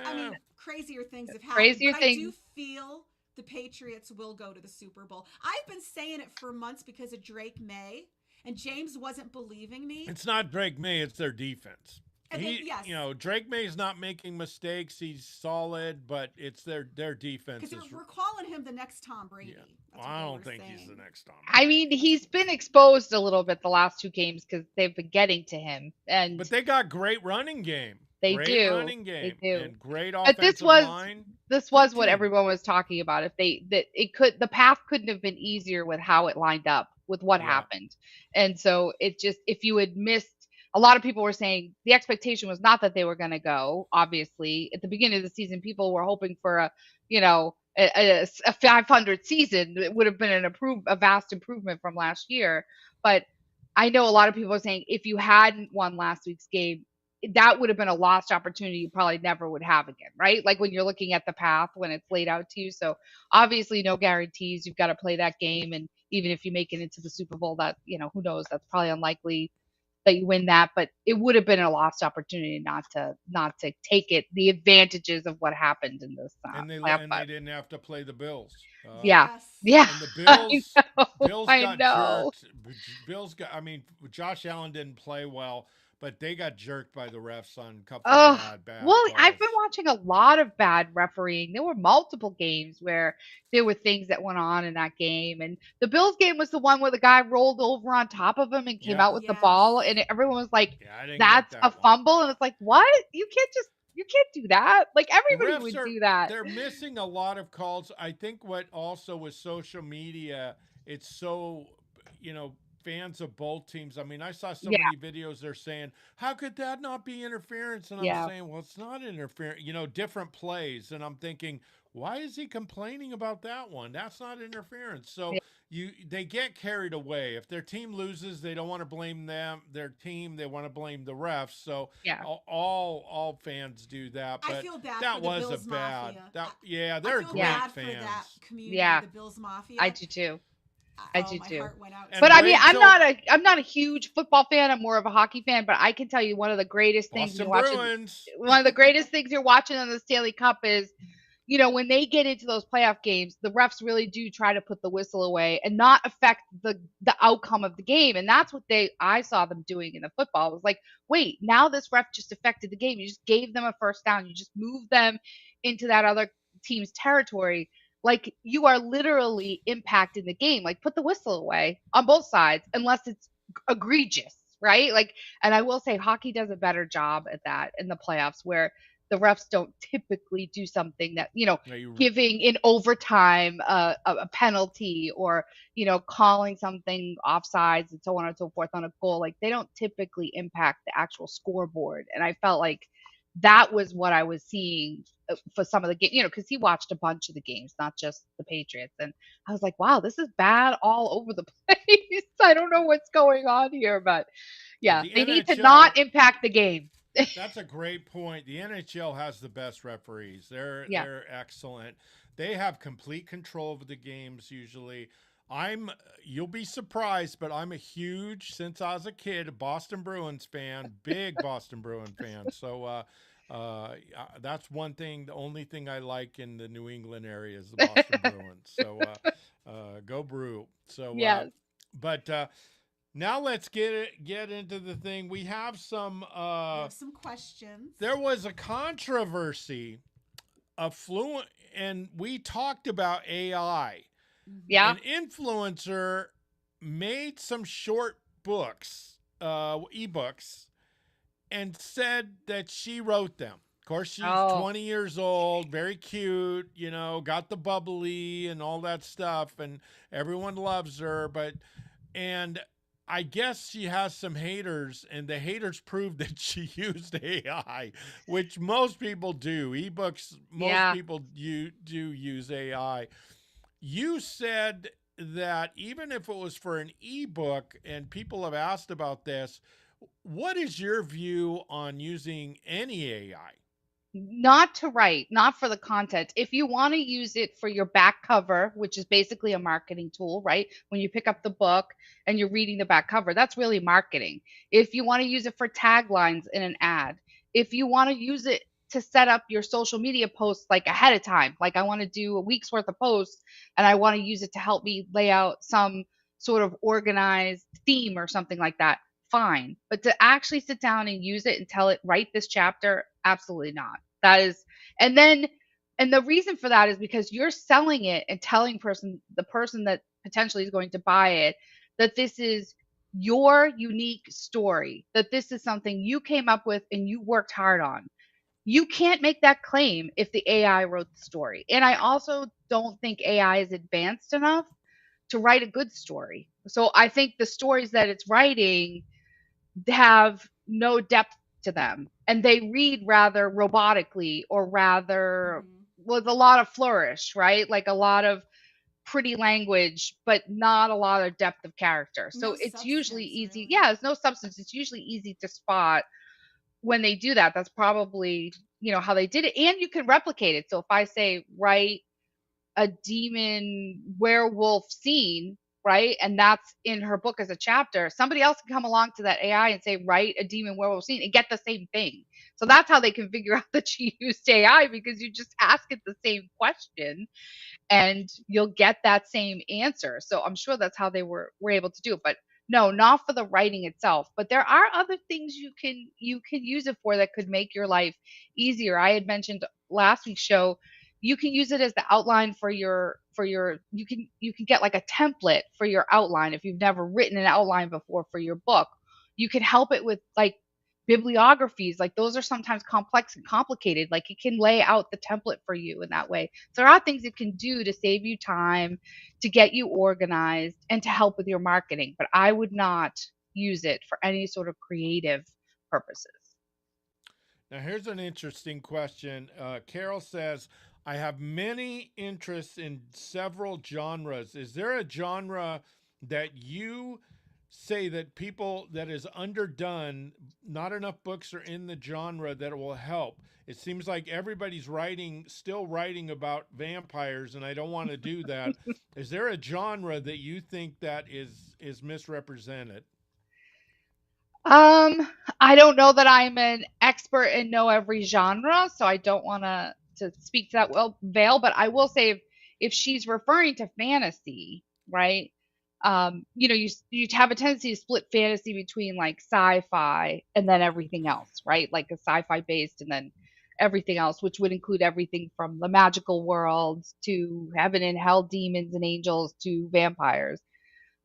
I mean, know. crazier things have happened, Crazier but I do things. feel the Patriots will go to the Super Bowl. I've been saying it for months because of Drake May, and James wasn't believing me. It's not Drake May, it's their defense. And yes, Drake May's not making mistakes. He's solid, but it's their defense. because we're calling him the next Tom Brady. Yeah. That's I what don't they were think he's saying. the next Tom. I mean, he's been exposed a little bit the last two games because they've been getting to him, and But they got great running game. they Great do. running game. They do. And great But offensive line. this was Good what team. everyone was talking about. If they that it could the path couldn't have been easier with how it lined up with what Yeah. happened. And so it just if you had missed a lot of people were saying the expectation was not that they were going to go. Obviously, at the beginning of the season, people were hoping for a 500 season. It would have been a vast improvement from last year. But I know a lot of people are saying if you hadn't won last week's game, that would have been a lost opportunity you probably never would have again, right? Like when you're looking at the path when it's laid out to you. So obviously no guarantees. You've got to play that game, and even if you make it into the Super Bowl, that who knows? That's probably unlikely that you win that, but it would have been a lost opportunity not to take the advantages of what happened in this And playoff. they didn't have to play the Bills. Yeah, Yes. yeah. And the I Bills I got know. jerked. I mean, Josh Allen didn't play well, but they got jerked by the refs on a couple Oh, of bad well, calls. I've been watching a lot of bad refereeing. There were multiple games where there were things that went on in that game. And the Bills game was the one where the guy rolled over on top of him and came Yep. out with the Yes. ball. And everyone was like, Yeah, I didn't that's get a that one. fumble. And it's like, what? You can't do that. Like The everybody refs would do that. they're missing a lot of calls. I think what also with social media, it's so fans of both teams. I mean, I saw so Yeah. many videos they're saying, how could that not be interference? And I'm Yeah. saying, well, it's not interference, different plays. And I'm thinking, why is he complaining about that one? That's not interference. So they get carried away. If their team loses, they don't want to blame their team. They want to blame the refs. So Yeah. all fans do that. But I feel bad that for the was Bills a bad. Mafia. They're I feel great bad fans. for that community, Yeah. the Bills Mafia. I do too. I do my too. heart went out. And But I mean, wait I'm not a huge football fan. I'm more of a hockey fan. But I can tell you one of the greatest things Boston you're watching. Bruins. One of the greatest things you're watching on the Stanley Cup is, when they get into those playoff games, the refs really do try to put the whistle away and not affect the outcome of the game. And that's what I saw them doing in the football. It was like, wait, now this ref just affected the game. You just gave them a first down. You just moved them into that other team's territory. Like you are literally impacting the game. Like put the whistle away on both sides unless it's egregious, right? Like, and I will say hockey does a better job at that in the playoffs where the refs don't typically do something that, Yeah, you, giving in overtime a penalty, or, calling something offsides and so on and so forth on a goal. Like, they don't typically impact the actual scoreboard. And I felt like that was what I was seeing for some of the games, because he watched a bunch of the games, not just the Patriots. And I was like, wow, this is bad all over the place. I don't know what's going on here, but yeah, the they need to NHL. not impact the game. That's a great point. The NHL has the best referees. They're Yeah. they're excellent. They have complete control of the games usually. I'm You'll be surprised, but I'm a huge, since I was a kid, Boston Bruins fan, big Boston Bruin fan. So that's one thing. The only thing I like in the New England area is the Boston Bruins. So go Brew. So Yes. but now let's get into the thing. We have some. We have some questions. There was a controversy of fluent, and we talked about AI. Yeah. An influencer made some short books, ebooks, and said that she wrote them. Of course, she's Oh, 20 years old, very cute, got the bubbly and all that stuff, and everyone loves her. And I guess she has some haters, and the haters proved that she used AI, which most people do. Ebooks, most yeah. people do use AI. You said that even if it was for an ebook, and people have asked about this, what is your view on using any AI? Not to write, not for the content. If you want to use it for your back cover, which is basically a marketing tool, right? When you pick up the book and you're reading the back cover, that's really marketing. If you want to use it for taglines in an ad, if you want to use it to set up your social media posts like ahead of time, like I want to do a week's worth of posts and I want to use it to help me lay out some sort of organized theme or something like that, fine. But to actually sit down and use it and tell it, write this chapter, absolutely not. That is, and then, and the reason for that is because you're selling it and telling the person that potentially is going to buy it, that this is your unique story, that this is something you came up with and you worked hard on. You can't make that claim if the AI wrote the story. And I also don't think AI is advanced enough to write a good story. So I think the stories that it's writing have no depth to them, and they read rather robotically, or rather Mm-hmm. with a lot of flourish, right? Like a lot of pretty language, but not a lot of depth of character. No So it's usually substance, easy. really. Yeah, it's no substance. It's usually easy to spot when they do that. That's probably, how they did it. And you can replicate it. So if I say, write a demon werewolf scene, right? And that's in her book as a chapter. Somebody else can come along to that AI and say, write a demon werewolf scene and get the same thing. So that's how they can figure out that she used AI, because you just ask it the same question and you'll get that same answer. So I'm sure that's how they were able to do it. But no, not for the writing itself. But there are other things you can use it for that could make your life easier. I had mentioned last week's show, you can use it as the outline for your you can get like a template for your outline if you've never written an outline before for your book. You can help it with like bibliographies, like those are sometimes complex and complicated, like it can lay out the template for you in that way. So there are things it can do to save you time, to get you organized, and to help with your marketing, but I would not use it for any sort of creative purposes. Now, here's an interesting question. Carol says, I have many interests in several genres. Is there a genre that you say that people that is underdone, not enough books are in the genre that will help? It seems like everybody's still writing about vampires, and I don't want to do that. Is there a genre that you think that is misrepresented? Um, I don't know that I'm an expert and know every genre, so I don't want to speak to that well veil. But I will say, if she's referring to fantasy, right? You have a tendency to split fantasy between like sci-fi and then everything else, right? Like a sci-fi based and then everything else, which would include everything from the magical worlds to heaven and hell, demons and angels to vampires.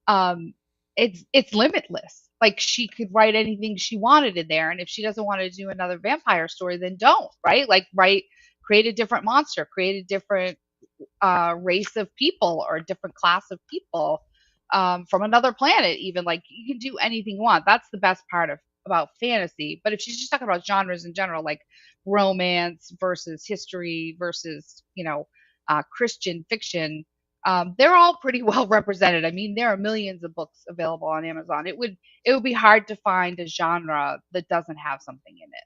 Um, it's limitless. Like she could write anything she wanted in there, and if she doesn't want to do another vampire story, then don't. Right? Like write, create a different monster, create a different race of people or a different class of people from another planet. Even like you can do anything you want. That's the best part of about fantasy. But if she's just talking about genres in general, like romance versus history versus Christian fiction, they're all pretty well represented. I mean, there are millions of books available on Amazon. It would be hard to find a genre that doesn't have something in it.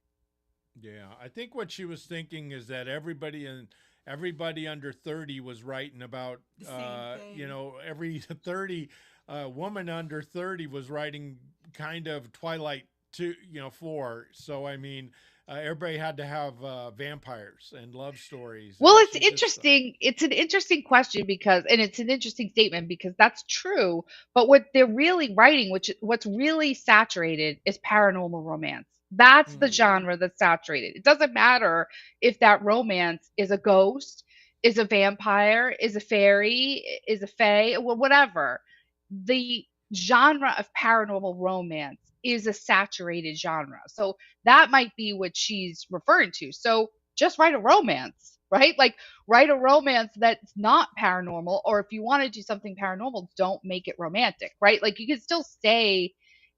Yeah, I think what she was thinking is that everybody under 30 was writing about The same thing. every 30 woman under 30 was writing kind of Twilight 2, 4. So I mean, everybody had to have vampires and love stories, Well, and it's she just interesting. It's an interesting question because, and it's an interesting statement because that's true. But what they're really writing, which what's really saturated, is paranormal romance. That's the mm, Mm. genre that's saturated. It doesn't matter if that romance is a ghost, is a vampire, is a fairy, is a fae, whatever. The genre of paranormal romance is a saturated genre. So that might be what she's referring to. So just write a romance, right? Like write a romance that's not paranormal, or if you want to do something paranormal, don't make it romantic, right? Like you can still stay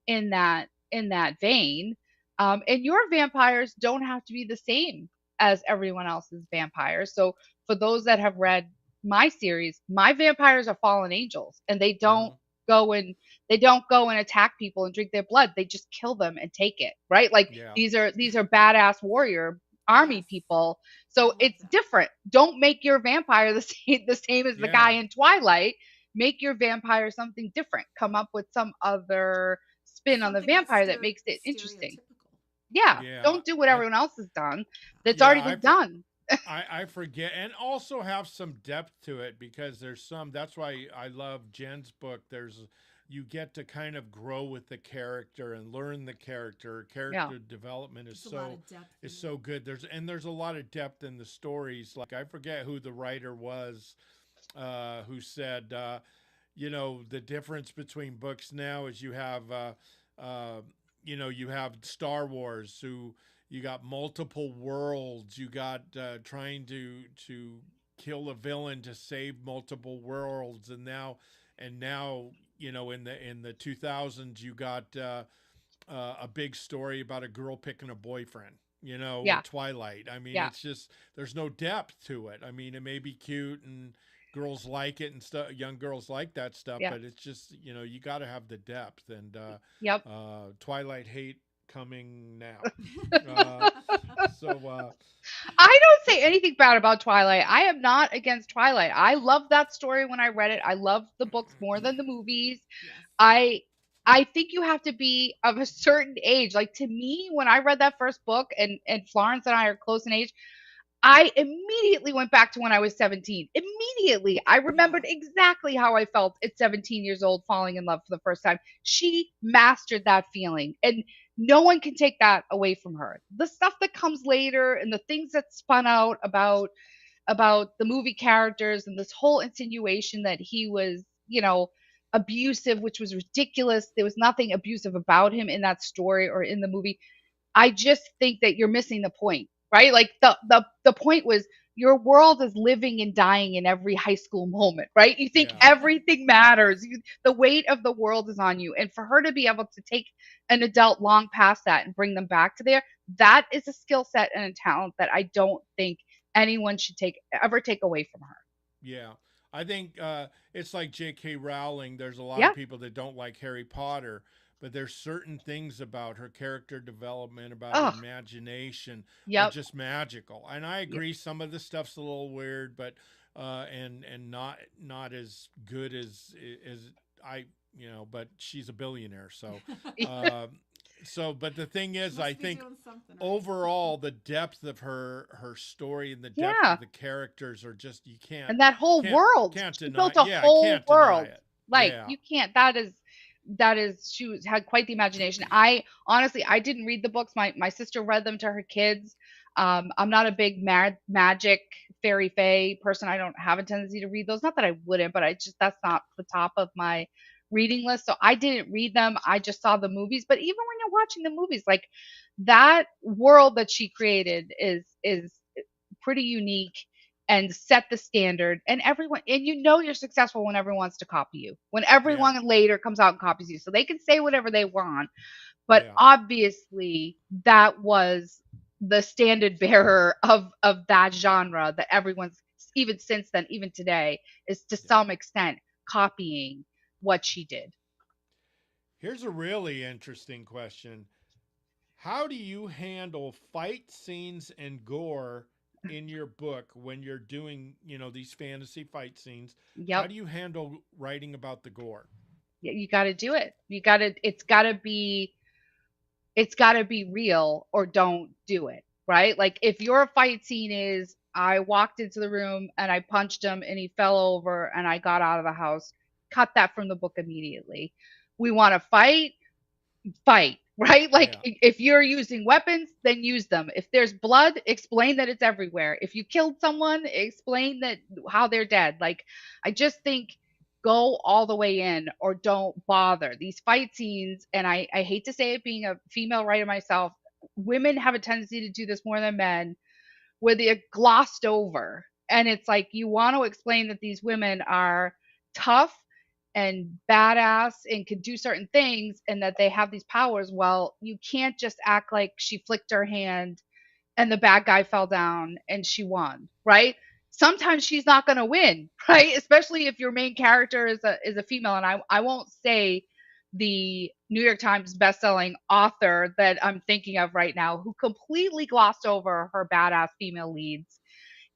in that vein. And your vampires don't have to be the same as everyone else's vampires. So for those that have read my series, my vampires are fallen angels, and yeah, go and they don't go and attack people and drink their blood. They just kill them and take it, right? Like yeah, these are badass warrior army Yes, people. I So love it's that. different. Don't make your vampire the same as the guy yeah, in Twilight. Make your vampire something different. Come up with some other spin on the Something that's vampire that makes it interesting. stereotypical. Yeah, yeah. don't do what I everyone else has done. That's Yeah, already been done. I forget, and also have some depth to it because there's some. That's why I love Jen's book. You get to kind of grow with the character and learn the character. Yeah, Character development is There's a lot so of depth is in it. so good. There's a lot of depth in the stories. Like I forget who the writer was, who said, the difference between books now is uh, you have Star Wars, who you got multiple worlds. You got trying to kill a villain to save multiple worlds, and now in the 2000s you got a big story about a girl picking a boyfriend. yeah, With Twilight. I mean, yeah, it's just there's no depth to it. I mean, it may be cute and girls like it and stuff. Young girls like that stuff, yeah, but it's just you got to have the depth and yep. Twilight hate coming now. Uh, so I don't say anything bad about Twilight. I am not against Twilight. I loved that story when I read it. I loved the books more than the movies. Yes. I I think you have to be of a certain age. Like to me, when I read that first book, and Florence and I are close in age, I immediately went back to when I was 17. Immediately. I Yeah. remembered exactly how I felt at 17 years old falling in love for the first time. She mastered that feeling, and no one can take that away from her. The stuff that comes later and the things that spun out about the movie characters and this whole insinuation that he was, abusive, which was ridiculous. There was nothing abusive about him in that story or in the movie. I just think that you're missing the point, right? Like the point was your world is living and dying in every high school moment, right? You think yeah, everything matters. The weight of the world is on you. And for her to be able to take an adult long past that and bring them back to there, that is a skill set and a talent that I don't think anyone should take away from her. yeah. I think it's like J.K. Rowling. There's a lot of Yeah. people that don't like Harry Potter, but there's certain things about her character development, about her Oh, imagination, are yep. just magical. And I Yep. agree, some of the stuff's a little weird, but and not as good as I But she's a billionaire, uh, but the thing She is, I must be think doing something right. overall the depth of her story and the depth of Yeah. the characters are just you can't And that whole can't world, can't she deny. built a Yeah, I whole can't deny world. it. Like Yeah. you can't. That is had quite the imagination. I honestly, I didn't read the books. My sister read them to her kids. I'm not a big magic fairy fae person. I don't have a tendency to read those. Not that I wouldn't, but I just that's not the top of my reading list, so I didn't read them. I just saw the movies. But even when you're watching the movies, like that world that she created is pretty unique and set the standard. And everyone, and you know you're successful when everyone wants to copy you. When Yeah. everyone later comes out and copies you, so they can say whatever they want. But Yeah. obviously, that was the standard bearer of that genre that everyone's, even since then, even today, is to Yeah. some extent copying what she did. Here's a really interesting question. How do you handle fight scenes and gore in your book when you're doing, these fantasy fight scenes? How Yep. do you handle writing about the gore? You got to do it. You got to, it's got to be real, or don't do it, right? Like if your fight scene is, I walked into the room and I punched him and he fell over and I got out of the house, cut that from the book immediately. We want to fight, right? Like Yeah. if you're using weapons, then use them. If there's blood, explain that it's everywhere. If you killed someone, explain that how they're dead. Like I just think go all the way in, or don't bother. These fight scenes, and I hate to say it, being a female writer myself, women have a tendency to do this more than men, where they're glossed over. And it's like you want to explain that these women are tough and badass and can do certain things and that they have these powers. Well, you can't just act like she flicked her hand and the bad guy fell down and she won, right? Sometimes she's not going to win, right? Especially if your main character is a female. And I won't say the New York Times bestselling author that I'm thinking of right now, who completely glossed over her badass female leads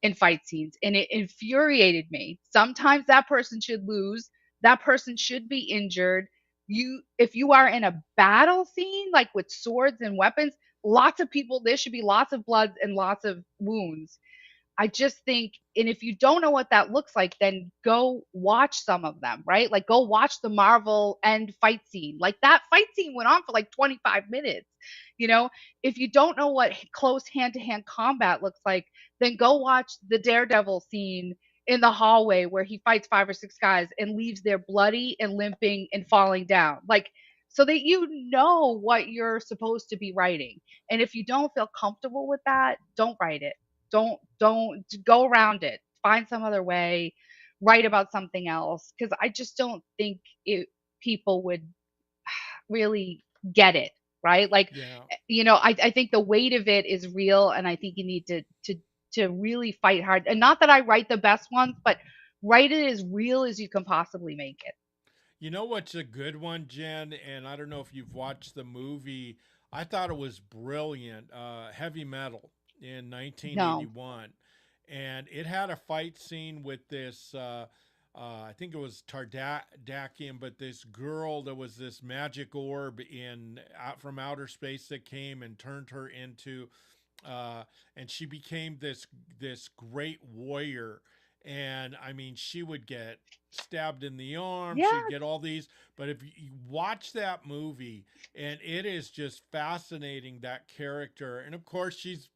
in fight scenes, and it infuriated me. Sometimes that person should lose. That person should be injured. If you are in a battle scene, like with swords and weapons, lots of people, there should be lots of blood and lots of wounds. I just think, and if you don't know what that looks like, then go watch some of them, right? Like go watch the Marvel end fight scene. Like that fight scene went on for like 25 minutes. You know, if you don't know what close hand to hand combat looks like, then go watch the Daredevil scene in the hallway where he fights 5 or 6 guys and leaves there bloody and limping and falling down. Like, so that you know what you're supposed to be writing. And if you don't feel comfortable with that, don't write it. Don't go around it. Find some other way. Write about something else, because I just don't think people would really get it, right? Like, Yeah. I think the weight of it is real, and I think you need to really fight hard. And not that I write the best ones, but write it as real as you can possibly make it. You know what's a good one, Jen? And I don't know if you've watched the movie. I thought it was brilliant. Heavy Metal in No. 1981. And it had a fight scene with this, I think it was Tardakian, but this girl, there was this magic orb from outer space that came and turned her into, uh, and she became this great warrior. And I mean, she would get stabbed in the arm, she'd Yeah. get all these. But if you watch that movie, and it is just fascinating, that character. And of course, she's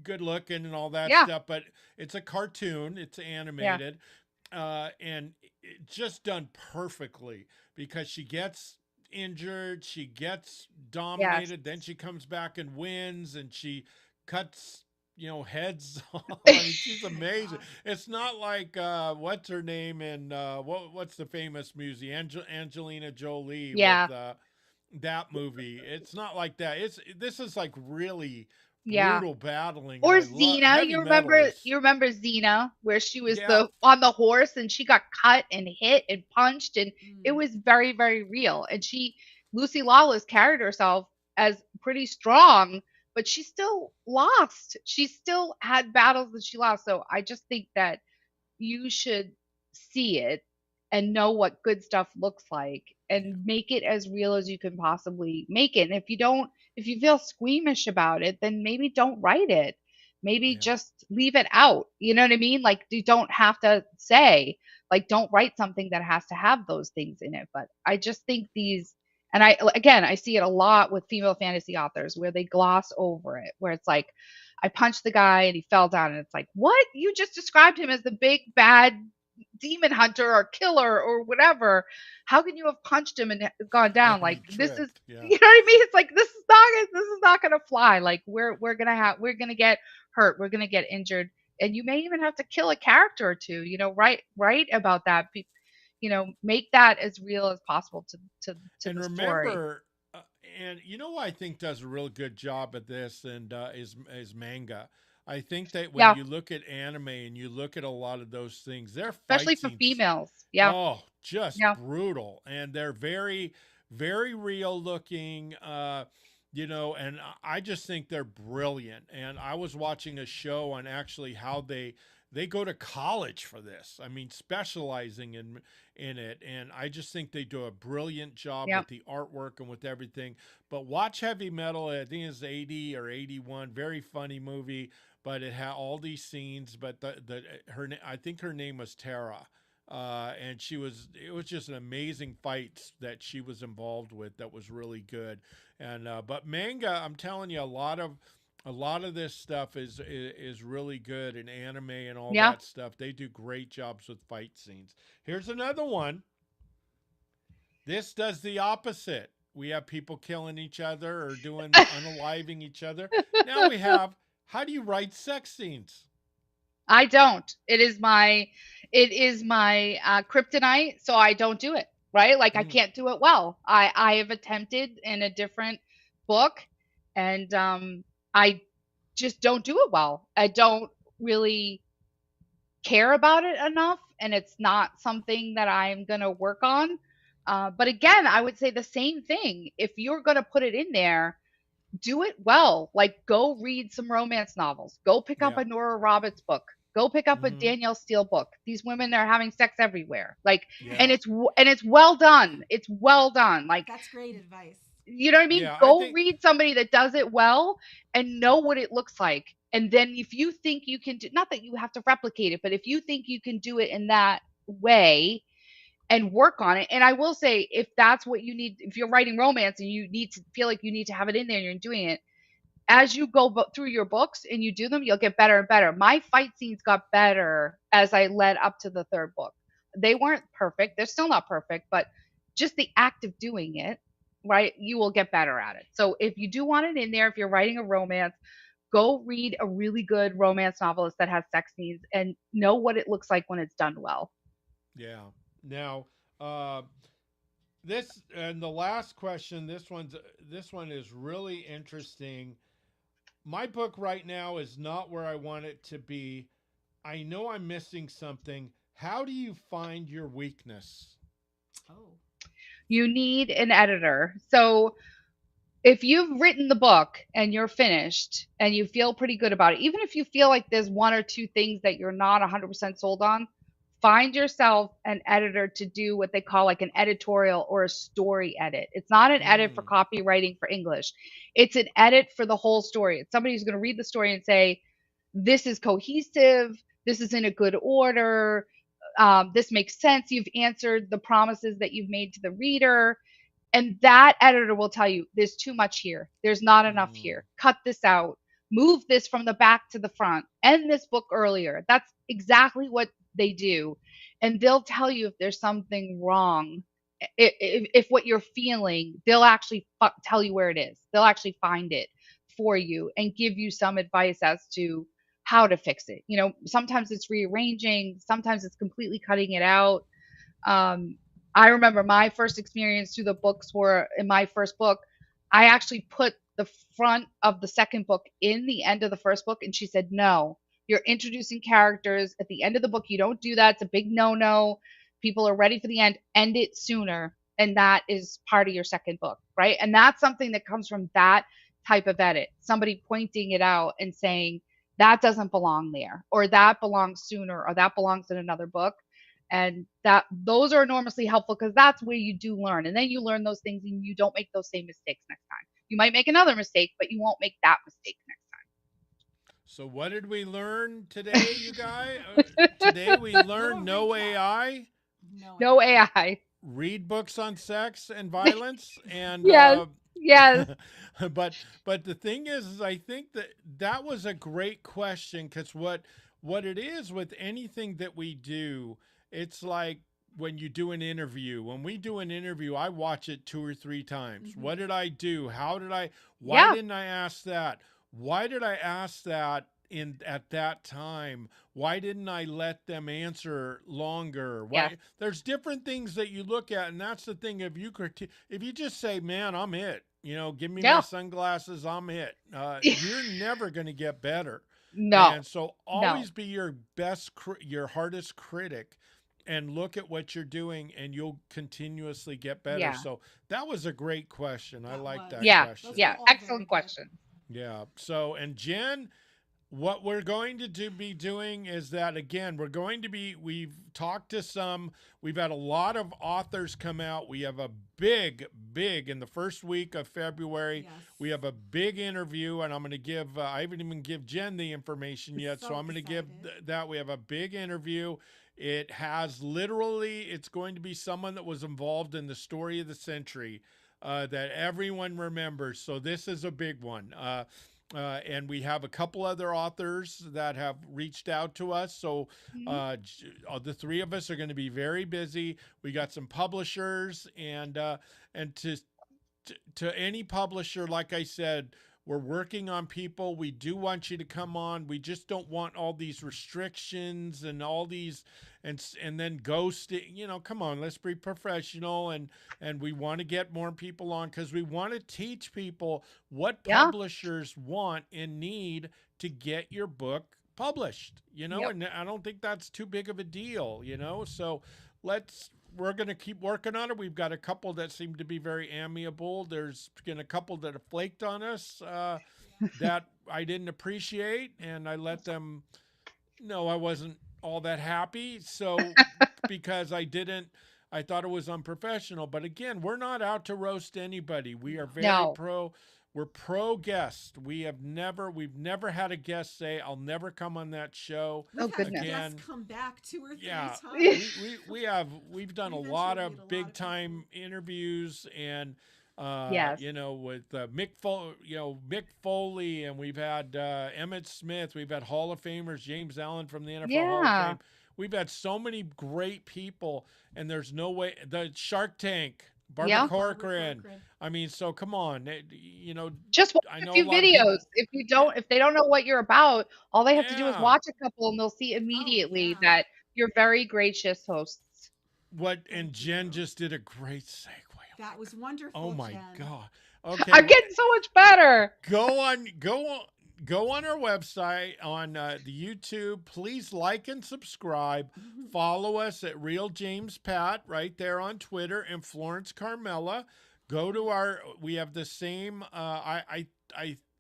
good looking and all that Yeah. stuff, but it's a cartoon, it's Yeah. animated, and just done perfectly, because she gets injured, she gets Yes. dominated, then she comes back and wins, and she cuts heads off. I mean, she's amazing. It's not like what's her name in what's the famous movie, Angelina Jolie, Yeah. with that movie. It's not like that. This is like really Yeah. brutal battling, and Or I love Xena, heavy metal is. you remember Xena, where she was Yeah. the on the horse and she got cut and hit and punched, and it Mm. was very, very real. And Lucy Lawless carried herself as pretty strong, but she still lost. She still had battles that she lost. So I just think that you should see it and know what good stuff looks like, Yeah. and make it as real as you can possibly make it. And if you feel squeamish about it, then maybe don't write it. Maybe Yeah. just leave it out. You know what I mean? Like you don't have to say, like, don't write something that has to have those things in it. But I just think and I see it a lot with female fantasy authors where they gloss over it, where it's like, I punched the guy and he fell down, and it's like, what? You just described him as the big bad demon hunter or killer or whatever. How can you have punched him and gone down? And Like he this is, tripped. Yeah. you know what I mean? It's like this is not gonna fly. Like we're gonna get hurt. We're gonna get injured, and you may even have to kill a character or two. Write about that. Make that as real as possible to And the story. remember, and you know who I think does a real good job at this, and is manga. I think that when Yeah, you look at anime and you look at a lot of those things, their especially fight for scenes, females. Yeah, oh, just yeah, brutal, and they're very, very real looking. And I just think they're brilliant. And I was watching a show on actually how they go to college for this. I mean, specializing in it, and I just think they do a brilliant job yeah, with the artwork and with everything. But watch Heavy Metal. I think it's 80 or 81. Very funny movie, but it had all these scenes. But I think her name was Tara. And it was just an amazing fight that she was involved with that was really good. And but manga, I'm telling you, a lot of this stuff is really good, and anime and all yeah. that stuff. They do great jobs with fight scenes. Here's another one. This does the opposite. We have people killing each other or doing unaliving each other. Now we have, how do you write sex scenes? I don't. It is my kryptonite, so I don't do it. Right? Like I Mm, can't do it well. I have attempted in a different book, and I just don't do it well. I don't really care about it enough, and it's not something that I'm gonna work on. But again, I would say the same thing. If you're gonna put it in there, do it well. Like go read some romance novels. Go pick up yeah. a Nora Roberts book. Go pick up a Hmm. Danielle Steele book. These women are having sex everywhere. Like, and Yeah. it's well done. It's well done. Like, That's great advice. you know what I mean? Yeah. I Go think. read somebody that does it well and know what it looks like. And then if you think you can do, not that you have to replicate it, but if you think you can do it in that way, and work on it. And I will say, if that's what you need, if you're writing romance and you need to feel like you need to have it in there and you're doing it, as you go through your books and you do them, you'll get better and better. My fight scenes got better as I led up to the third book. They weren't perfect. They're still not perfect, but just the act of doing it, right? You will get better at it. So if you do want it in there, if you're writing a romance, go read a really good romance novelist that has sex scenes and know what it looks like when it's done well. Yeah. Now, uh, this and the last question. This one is really interesting. My book right now is not where I want it to be. I know I'm missing something. How do you find your weakness? Oh. You need an editor. So if you've written the book and you're finished and you feel pretty good about it, even if you feel like there's one or two things that you're not 100% sold on, find yourself an editor to do what they call like an editorial or a story edit. It's not an edit for Mm, copywriting for English, it's an edit for the whole story. It's somebody who's going to read the story and say, this is cohesive, this is in a good order. This makes sense. You've answered the promises that you've made to the reader, and that editor will tell you there's too much here. There's not enough mm, here. Cut this out. Move this from the back to the front. End this book earlier. That's exactly what they do. And they'll tell you if there's something wrong. If what you're feeling, they'll actually tell you where it is. They'll actually find it for you and give you some advice as to how to fix it. Sometimes it's rearranging, sometimes it's completely cutting it out. um, I remember my first experience through the books were in my first book. I actually put the front of the second book in the end of the first book, and she said, "No, you're introducing characters at the end of the book. You don't do that. It's a big no-no. People are ready for the end. End it sooner." And that is part of your second book, right? And that's something that comes from that type of edit. Somebody pointing it out and saying, that doesn't belong there, or that belongs sooner, or that belongs in another book. And that those are enormously helpful because that's where you do learn, and then you learn those things and you don't make those same mistakes next time. You might make another mistake, but you won't make that mistake So what did we learn today, you guys? next Today we Little learned no recap. AI, No no AI. AI. read books on sex and violence, and Yes, yes. but the thing is I think that was a great question, because what it is with anything that we do it's like when you do an interview. When we do an interview, I watch it 2 or 3 times. What Mm-hmm. did I do? How did I? Why Yeah. didn't I ask that? Why did I ask that in at that time? Why didn't I let them answer longer? Yes. Why? There's different things that you look at, and that's the thing. If you just say, "Man, I'm it," give me my Yeah. sunglasses, I'm it. You're never going to get better. No. And so No. always be your your hardest critic and look at what you're doing and you'll continuously get better. Yeah. So that was a great question. I That like was. that Yeah. Those question. were Yeah. all very Excellent good. question. Yeah. So, and Jen, what we're going to be doing is that again, we've talked to some, we've had a lot of authors come out. We have a big in the first week of February. Yes. We have a big interview, and I'm going to give, I haven't even give Jen the information yet. So So I'm going to give excited. that. We have a big interview. It has literally, it's going to be someone that was involved in the story of the century that everyone remembers. So this is a big one. And we have a couple other authors that have reached out to us. So Mhm. the three of us are going to be very busy. We got some publishers, and to any publisher, like I said, we're working on people. We do want you to come on. We just don't want all these restrictions and all these and then ghosting. Come on, let's be professional and we want to get more people on because we want to teach people what Yeah. publishers want and need to get your book published. Yep. And I don't think that's too big of a deal. So we're going to keep working on it. We've got a couple that seem to be very amiable. There's been a couple that have flaked on us that I didn't appreciate, and I let them know I wasn't all that happy. So, because I thought it was unprofessional. But again, we're not out to roast anybody. We are No. very No. pro. We're pro guest. We've never had a guest say, "I'll never come on that show." Oh We've had goodness. guests Again, come back 2 or 3 yeah, times. we've done a We've lot interviewed of a lot big of people. time interviews and Yes. with Mick Foley, and we've had Emmett Smith, we've had Hall of Famers, James Allen from the NFL Hall of Yeah. Fame. We've had so many great people, and there's no way the Shark Tank, Barbara Yeah. Barbara Corcoran. Corcoran. I mean, so come on, Just watch I a know a few lot of people. videos. If they don't know what you're about, all they have to do is Yeah, watch a couple and they'll see Oh immediately yeah. that you're very gracious hosts. and Thank Jen you. just did a great segue. That was Oh wonderful, my Jen. God. Okay, I'm getting so much better. go on our website on the YouTube. Please like and subscribe. Follow us at Real James Pat right there on Twitter and Florence Carmela. Go to we have the same.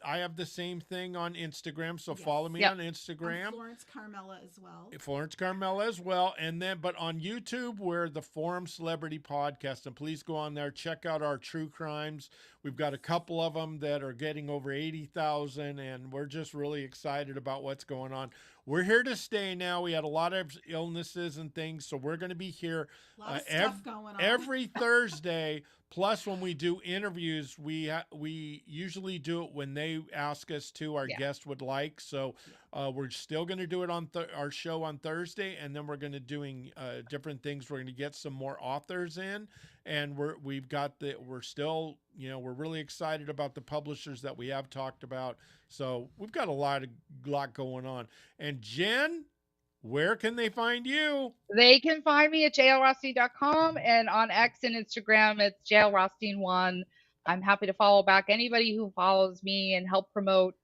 I have the same thing on Instagram, so Yes. follow me Yep. on I'm Instagram. Florence Carmela as well. Florence Carmela as well. And then, but on YouTube, we're the Forum Celebrity Podcast. And please go on there, check out our true crimes. We've got a couple of them that are getting over 80,000, and we're just really excited about what's going on. We're here to stay now. We had a lot of illnesses and things, so we're going to be here A lot of stuff going on. every Thursday. Plus, when we do interviews, we usually do it when they ask us to. Our Yeah. guest would like. So we're still going to do it on our show on Thursday, and then we're going to doing different things. We're going to get some more authors in, and we're still we're really excited about the publishers that we have talked about. So we've got a lot going on. And Jen, where can they find you? They can find me at JLRothstein.com and on X and Instagram, it's JLRothstein1. I'm happy to follow back anybody who follows me and help promote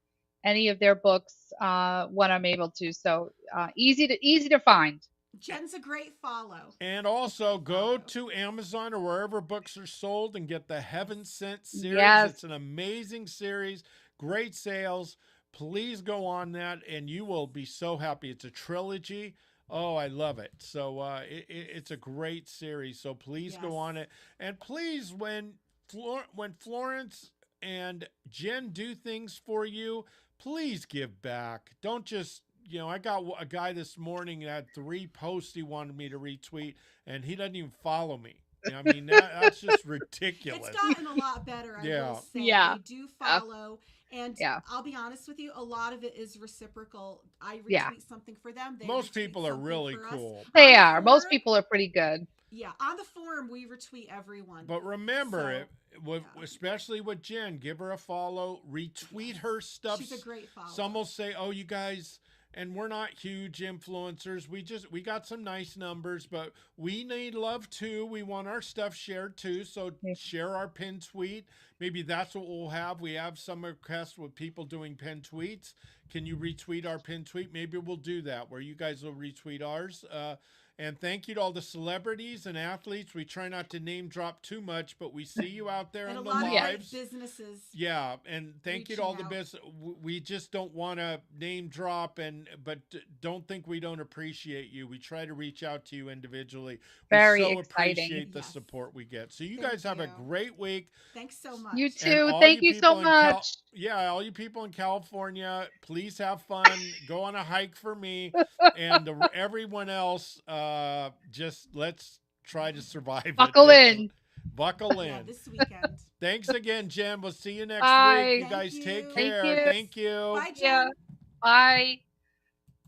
any of their books when I'm able to. So easy to find. Jen's a great follow. And also go Follow. to Amazon or wherever books are sold and get the Heaven Sent series. Yes. It's an amazing series, great sales. Please go on that and you will be so happy. It's a trilogy. Oh, I love it. So it's a great series. So please go Yes. on it. And please, when Florence and Jen do things for you, please give back. Don't just I got a guy this morning that had 3 posts he wanted me to retweet, and he doesn't even follow me. I mean, that's just ridiculous. It's gotten a lot better, I will Yeah. say. Yeah. They do Yeah. follow. And Yeah. I'll be honest with you, a lot of it is reciprocal. I Yeah. retweet something for them, they Most retweet people are something really for us. cool. On They the are. Most forum, people are pretty good. yeah, on the forum, we retweet everyone. But remember, So, yeah. especially with Jen, give her a follow, retweet Yes. her stuff. She's a great follow. Some will say, "Oh, you guys," and we're not huge influencers. We got some nice numbers, but we need love too. We want our stuff shared too. So share our pin tweet. Maybe that's what we'll have. We have some requests with people doing pin tweets. Can you retweet our pin tweet? Maybe we'll do that where you guys will retweet ours. And thank you to all the celebrities and athletes. We try not to name drop too much, but we see you out there And in a the lot of lives. great businesses. Yeah, and thank you to all the Reaching out. business. We just don't want to name drop, but don't think we don't appreciate you. We try to reach out to you individually. We Very so exciting. appreciate the Yes. support we get. So you Thank guys have a you. great week. Thanks so much. You And too. all Thank you you so people in much. all you people in California, please have fun. Go on a hike for me, and everyone else, just let's try to survive Buckle it. in. Buckle Yeah, in. this weekend. Thanks again, Jen. We'll see you next week. Bye. You guys take you. Thank care. you. Thank you. Bye, Yeah. Jen. Bye.